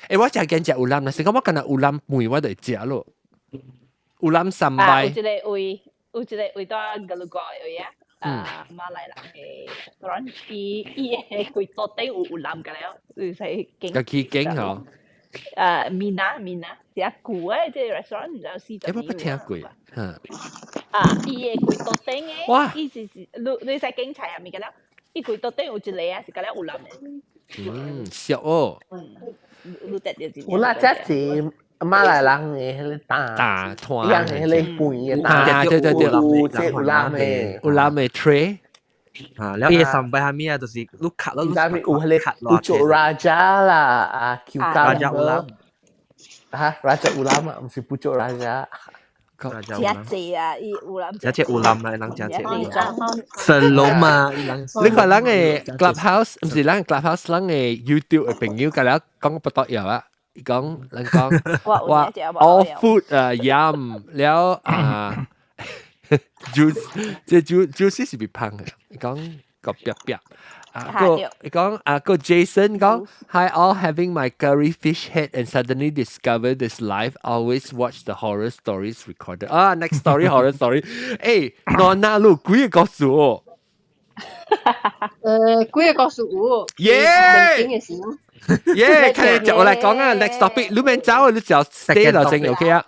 誒，我就係驚食有冧，但是講我今日有冧梅，我就食咯。有冧三倍。有一個味道嘅路過嘅呀。馬來人嘅 restaurant，伊係佢到底有諗嘅了，就係經。個起經嗬。Mina，只古誒，即係 restaurant 唔知試咗。誒，我不聽過。伊係佢到底嘅，哇！伊是你使警察入面嘅了，伊佢到底有一個啊，是個了有諗嘅。熟哦。你得了我那只是。馬來人嘅迄個大團，樣嘅迄個飯嘅大，對，有攬嘅 tray，แล้ว伊上擺下面啊，就是你卡咯，有迄個布拉加啦，cucumber，Raja Ulama 唔是布佐拉加，只啊，伊有諗，只有諗啦，人只神龍嘛，你看人嘅 clubhouse，唔是人 clubhouse，人嘅 YouTube 嘅朋友，佢哋講不多嘢啊。講人講話 all food yum แล้วjuice 即係 juice 是別胖嘅，講個白白個 Jason 講 Hi all having my curry fish head and suddenly discovered this life always watch the horror stories recorded next story horror story 誒Nona 路幾個故事哦幾個故事有耶！我嚟講啊 ，next topic，你免走，你就 stay 落正 OK 啊。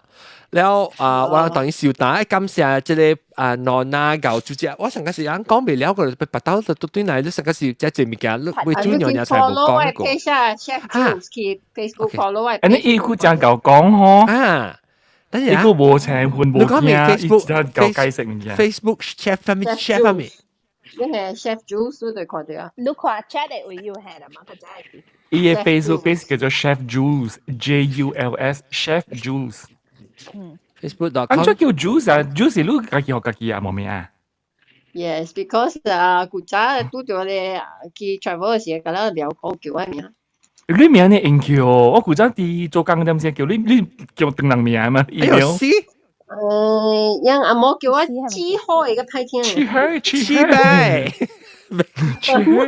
แล้ว我當然笑打，感謝即係Nona 舊主席，我上個時間講未了個，白刀就對嚟，你上個時即係物件，你為主娘才冇講過。Facebook follow 你依個真夠講嗬啊！等陣呢個無情換無驚，一直夠解釋物件。Facebook chef 方面。你係 Chef Jules 對佢哋啊？你看 chat 嘅會有係啦嘛？佢真係。伊個 Facebook page 叫做 Chef Jules，Jules Chef Jules。Facebook.com。安怎叫 Jules 啊 ？Jules 你家己學家己啊，冇咩啊 ？Yes, because 古早拄着咧去 travel 嘅時候，咁啦聊好叫咩名？你名你應叫，我古早啲做工點先叫你叫鄧人名嘛？哎呦死！讓阿嬷叫我黐開嘅派聽。黐唄，黐開。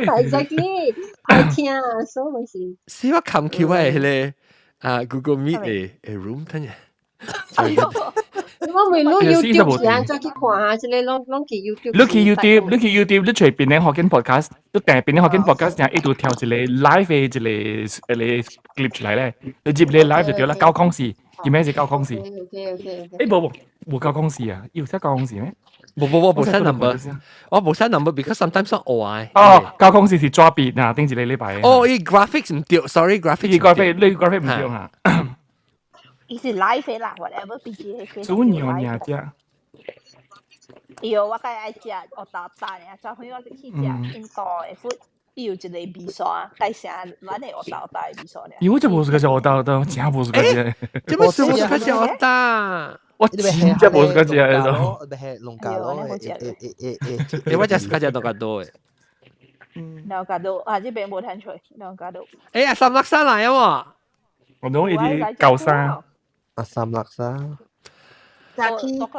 大隻嘅派聽，所以是。是我琴橋係咧Google Meet 嘅 room 聽嘅。我咪攞 YouTube 時間再去看下，即係攞去 YouTube。你去 YouTube，你隨便你學緊 podcast，你訂邊你學緊 podcast，然後一度跳一個 live 嘅一個 clip 出嚟咧，你接你 live 就掉啦，交公事。叫咩事交公事？誒冇交公事啊！要識交公事咩？冇新 number， 我冇新 number，because sometimes 我愛。哦，交公事是抓別啊，定住你呢排。哦，依 graphics 唔掉 ，sorry graphics。你 graphic 唔掉啊？伊是 live 啦 ，whatever 畢竟係。做牛呀啫。有我梗係食學大大嘅，就去我去食印度嘅 food。有一個比賽，介紹咱的學大比賽咧。因為就冇是個學大，真冇是個啫。這麼是冇是個學大，我真係冇是個啫。我係龍家咯，我就係個隻龍家多嘅。龍家多啊！呢邊冇聽錯，龍家多。誒阿三lak沙嚟啊嘛！我攞呢啲舊衫。阿三lak沙。就去浪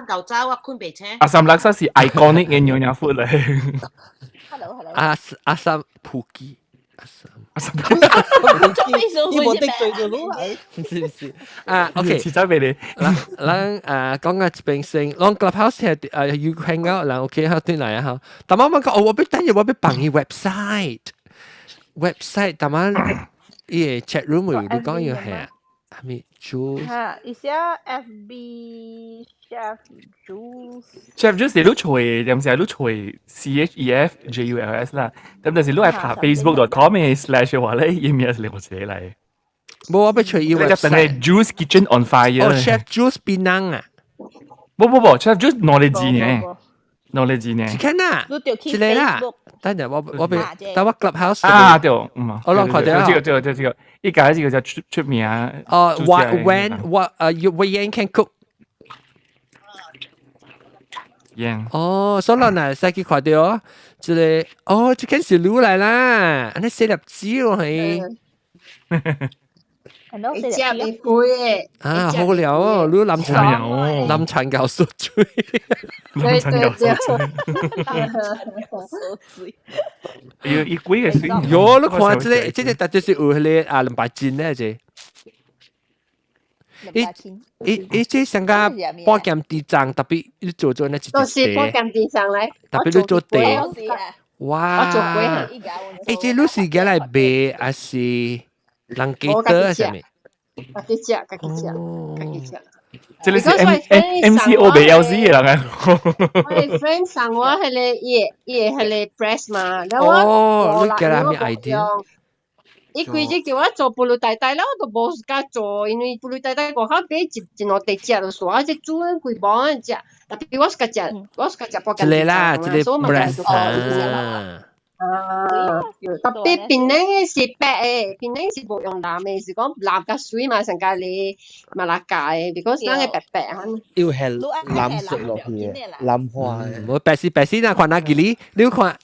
舊渣我昆北車。阿三lak沙是 iconic 嘅牛肉 food 嚟。Hello。阿三普吉，伊無得罪咗佬嚟，是啊，OK，遲早俾你。咱講下一邊先，咱 Clubhouse 係要 hang out，咱 OK 好對嚟啊嚇。但係我講，我要等於我要幫佢 website，但係伊 chat room 你講要係係咪 Jules？嚇，而家 FB Chef Jules。Chef Jules 你都隨，有時候都隨 CHEFJULS 啦。咁但是都係爬 Facebook.com 嘅/嘅話咧，要唔要嚟我自己嚟？冇我俾隨意 website。就係 Jules Kitchen on Fire。哦 ，Chef Jules 變能啊！冇 ，Chef Jules knowledge 呢？knowledge 呢？看啊，之類啦。等陣我俾，但我 Clubhouse 啊，對，我攞佢哋啊。這個，依家呢個就出名啊。When Yan can cook。哦，所以嗱，細個看到哦，即係哦，這間是滷嚟啦，你寫入紙喎係。你食你杯嘅。啊，好料哦，滷南產，南產教酥嘴。對。要貴嘅先。喲，你看這個，特別是有嗰啲兩百斤咧，這。即上個波劍地藏，特別你做咗那一隻。都是波劍地藏嚟。特別你做地。哇！我做過嚇。即你是過來賣，還是人記得係咪？自己食。這裡是 MCO 俾 LC 嘅人啊！我哋 friend 送我係你嘢係你 press 嘛，然後我你叫咩 idea？伊規日叫我做布魯大大啦，我都無時間做，因為布魯大大我較俾一落地食就算，即煮規磅食，特別我是個食波間。一個啦，一個 breast 特別檳榔嘅是白嘅，檳榔是無用藍嘅，是講藍加水嘛，成家你馬拉加嘅 ，because 那個白白嚇。要係藍色落去嘅，藍花嘅。我白絲那看哪幾哩？你看，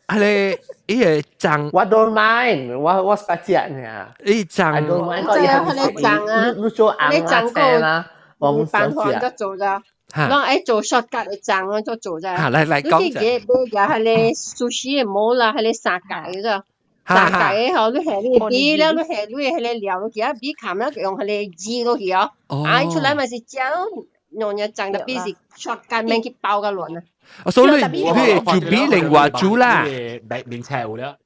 係你個醬。我 don't mind，我是個食呢。你醬。I don't mind，係你醬啊，你做硬菜啦，我唔想食。做咋？我愛做 shortcut 嘅醬我都做咋。嚟講咋。你係你 sushi 冇啦，係你三界嘅咋。三界嘅後你係你比了，你係你係你料，你而比冚啦，用係你煮落去哦。嗌出來咪是醬，用嘢醬特別是 shortcut 免去包個卵啊。所以你煮比另外煮啦。面赤糊啦。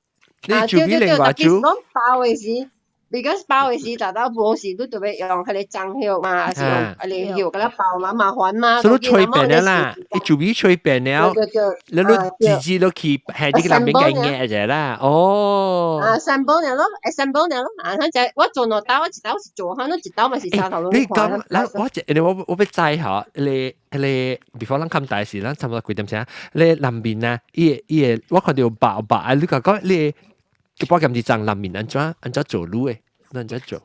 你煮比另外煮。講包嘅時。because 包嘅時，大家冇時都特別用佢哋蒸肉嘛，是用佢哋肉嗰啲包嘛，麻煩嘛。所以吹扁了啦，你煮比吹扁了，你自己都去係啲南邊嘅嘢啫啦。哦。assemble 了咯，assemble 了咯。佢就我做落刀，我一刀是做，佢一刀咪是插頭咯。你講，我俾齋下，你 before 咱看大事，咱差唔多幾點先？你南邊啊，伊我看到白啊，你講你。個波咁啲醬南面安怎做滷誒？安怎做？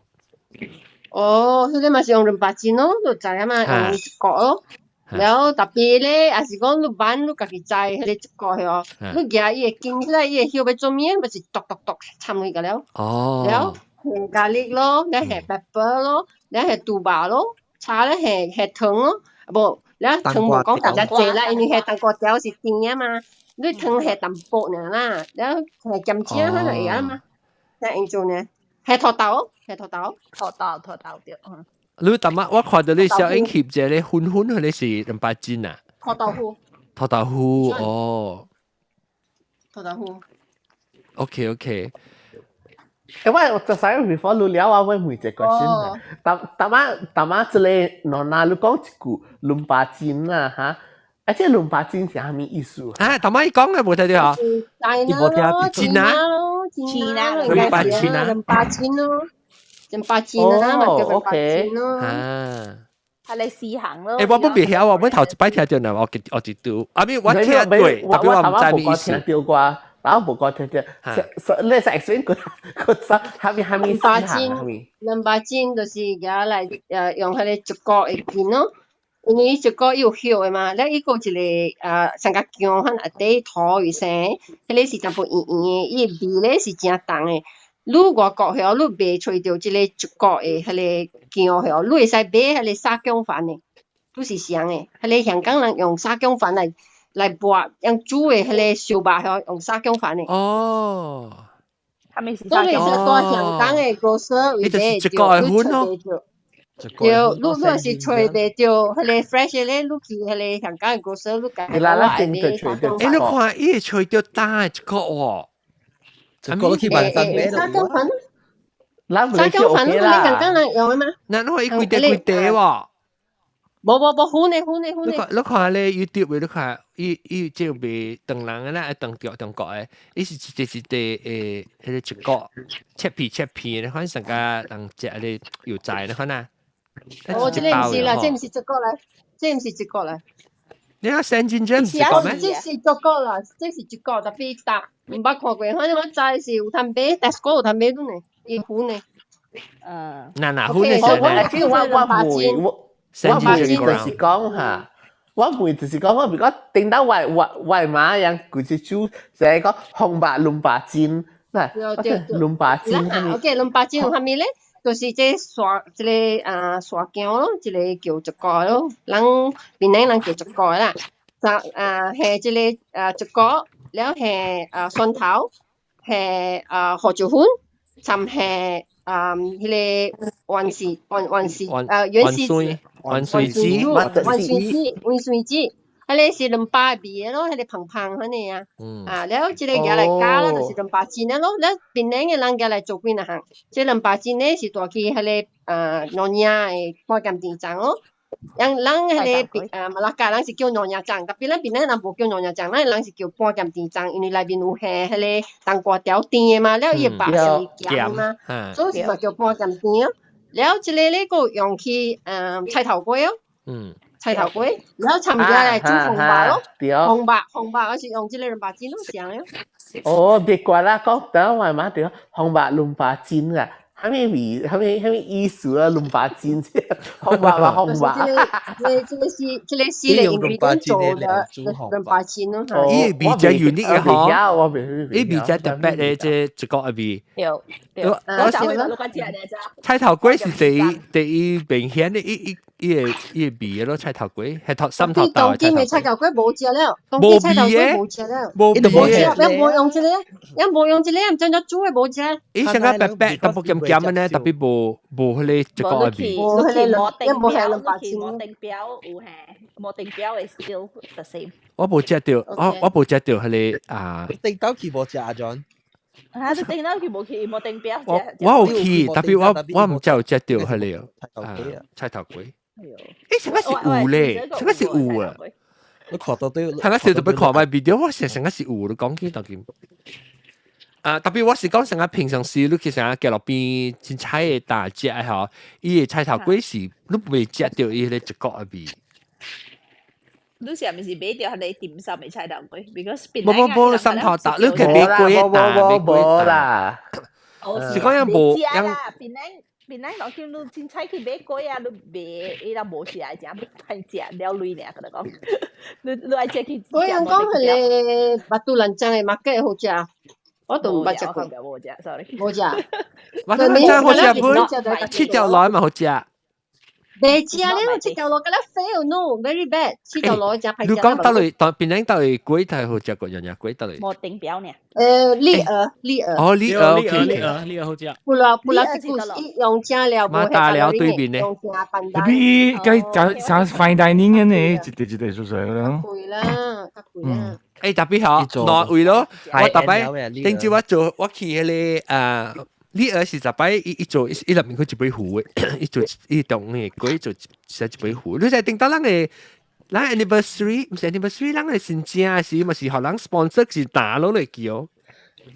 哦，佢哋咪是用兩百斤咯，就就咁嘛，用一個咯。然後特別咧，也是講你板你家己制，佢哋一個係哦。你夾伊個筋起來，伊個腰要做咩？咪是剁插落去個了。哦。然後係咖喱咯，你係 pepper 咯，你係杜巴咯，茶咧係糖咯，唔，你糖冇講大家借啦，因為係蛋糕條是甜啊嘛。你糖係淡薄呢啦，然後係鹹椒喺度嚟啊嘛，係點做呢？係土豆對。你淡啊！我看到你小英翕者咧，粉佢哋是200斤啊。土豆腐。哦。土豆腐。OK。我就使 before 你了啊，我每隻個先。淡啊，之類，嗱，你講一句200斤啊嚇。而且200斤是啥物意思？啊，頭先講嘅冇睇到啊，你冇聽錢啊，200斤啊，200斤咯，200斤啦，咪叫200斤咯。啊，係你試行咯。誒，我唔曉啊，我頭一擺聽到呢，我知道。啊，咪我聽對，特別我唔知咩意思。我冇講聽到，你係 explain 個係咪200斤就是而家嚟用佢哋一個嘅斤咯。因為一個有效嘅嘛，咧一個一個成個薑喺底拖一聲，迄個是淡薄圓圓嘅，伊味咧是真重嘅。你外國係你未吹到即個一個嘅迄個薑係，你會使買迄個沙薑飯嘅，都是香嘅。迄個香港人用沙薑飯嚟拌，用煮嘅迄個燒白係用沙薑飯嘅。哦。他们是都你是大香港嘅 grocer 你就是一就個嘅款咯。對，你是找袂到，迄個 fresh 咧，你去迄個香港嘅 grocer，你揀你看伊找到大一個喎，一個都去萬三買沙姜粉，沙姜粉你香港人用嘅嘛？嗱，我伊貴喎。冇，款嘅。你看咧 YouTube 你看，伊即係袂當人嘅啦，當中國嘅，伊是一迄個一個切片，你看成個人食咧油炸，你看呐。哦，這個唔是啦，這唔是一個啦，這唔是一個啦。你睇聖經章唔是個咩？這是一個啦，這是一個特別大，唔捌看過，可能我知是有攤賣，但係嗰有攤賣都呢，伊款呢。嗱，款嘅時候咧。我媽就是講嚇，我妹就是講我如果頂到外媽樣，佢就就係講紅白龍白煎，嗱，龍白煎。OK，龍白煎有蝦米咧？就是這沙這個沙姜咯，這個叫一個咯，人邊個人叫一個啦。係這個一個，然後係蒜頭，係胡椒粉，甚係迄個雲水子，迄個是兩百味嘅咯，迄個胖胖嗰啲啊，然後這個嘢嚟加啦，就是兩百煎嘅咯，然後邊個嘅人嘅嚟做幾多行？這兩百煎咧是大去迄個糯嘢嘅半斤電漿咯，人迄個馬拉加人是叫糯嘢漿，特別咧邊個人無叫糯嘢漿，人是叫半斤電漿，因為裏邊有迄個冬瓜條甜嘅嘛，然後伊白是鹹嘛，所以就叫半斤甜咯。然後這個咧個用去菜頭粿咯，菜頭粿，然後尋日嚟煮紅白咯，紅白我是用這個兩百煎咯，上咯。哦，別怪啦，講等我媽對紅白兩百煎啊，係咪意思啊？兩百煎啫，紅白嘛紅白。這個是用兩百煎的兩百煎咯。伊味真有啲嘅嗬，伊味真特別嘅即一個味。有，菜頭粿是第一明顯嘅伊味嘅咯，菜頭粿係心頭大嘅菜頭粿。嘅菜頭粿冇食了，當菜頭粿冇食了，冇食，冇用這個，冇用這個，唔真係煮嘅冇食。伊成個白白，特別鹹鹹嘅咧，特別冇迄個一個味。冇定標有係，冇定標係 still the same。我冇食到，我冇食到迄個啊。定到佢冇食啊 John。啊！你定到佢冇定標。我有去，特別我唔知有食到迄個菜頭粿。誒，成個是有咧，成個是有啊！我看到都，成個是特別看埋 video，我成個是有，你講緊特別我是講成個平常時，你去成個街路邊真菜嘅大隻嚇，伊嘅菜頭粿是你未食到伊個一個味。你是咪是買掉係你點心嘅菜頭粿 ？Because 冇心頭大，你係買貴大，買貴大。是講樣冇樣。邊個講叫你真菜去買貴啊？你買伊拉冇食嚟食，係食了累咧，佢哋講。你愛食去。我人講係你巴杜蘭鎮嘅麥雞好食，我都唔捌食過。冇食 ，sorry。冇食。巴杜蘭鎮好食本，切條來咪好食。未食咧，我切條落，嗰啲 fail no，very bad。切條落食係食。你講到嚟，邊個到嚟貴太好食過人呀？貴到嚟。冇定標呢？利鵝。哦，利鵝好食。不啦，用正料，馬大料對面呢？特別佢想 fine dining 嘅呢，一地做水咯。貴啦，貴啦。誒，特別好，挪位咯。我特別，頂住我去迄個呢個是特別一做一入面佢一杯壺嘅，一做一棟嘅鬼做寫一杯壺。你就定到人嘅anniversary，唔是 anniversary，人嘅新正是咪是學人 sponsor 是打落嚟叫。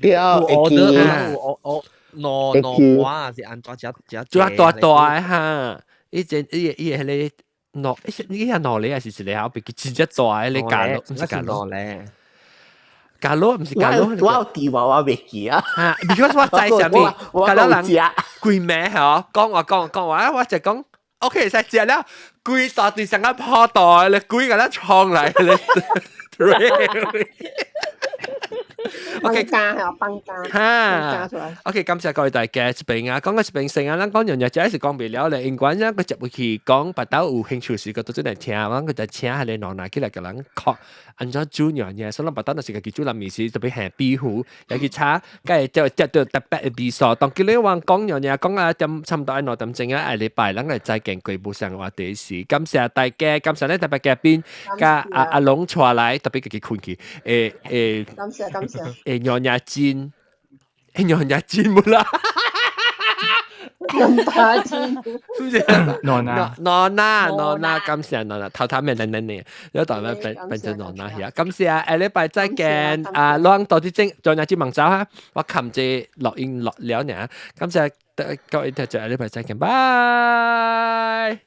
對啊，我挪話是按怎只做大嘅嚇，伊迄個挪，伊係挪嚟還是一個後邊佢真只大嘅你假咯，唔是假咯咧。假咯，唔是假咯。我有電話我未記啊。because 我在上面，假咯人貴名係講話，我就講 OK， 實食了，貴到對成個破袋咧，貴個咧創嚟咧。OK， 放假哈，OK， 感謝各位大家，這邊啊，講個這邊成啊，咱講樣嘢，就係是講未了咧，因為咧佢就會去講，白刀有興趣時，佢都真係聽，我佢就請下你攞拿起來個人學，按照煮樣嘢，所以白刀那時個煮南面時特別係壁虎，有佢炒，跟住就接到特別嘅味素，當佢你話講樣嘢，講啊點差唔多1點鐘啊，禮拜，咱嚟再見佢部上話第時，感謝大家，感謝咧特別嘉賓，加阿龍出來，特別嘅困佢，感謝。nyonya Jin nyonya Jin mula nyonya Jin nona 感謝 nona 頭咩呢有台灣變成 nona 呀感謝下禮拜再見啊浪到啲精nyonya Jin 問走哈我琴住錄音錄了呢感謝各位聽眾下禮拜再見拜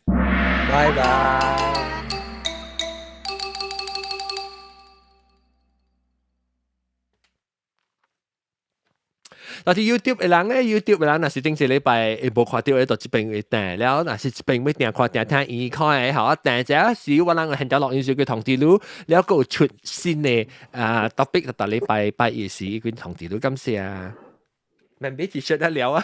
嗱啲 YouTube 嘅人咧 ，YouTube 嘅人若是頂一禮拜無看到，喺度這邊會訂，了若是這邊要訂看訂聽伊看嘅，好訂者是我人現在錄音時佢通知你，了個出新嘅topic，就禮拜一時佢通知你，感謝啊，明俾字出得了啊！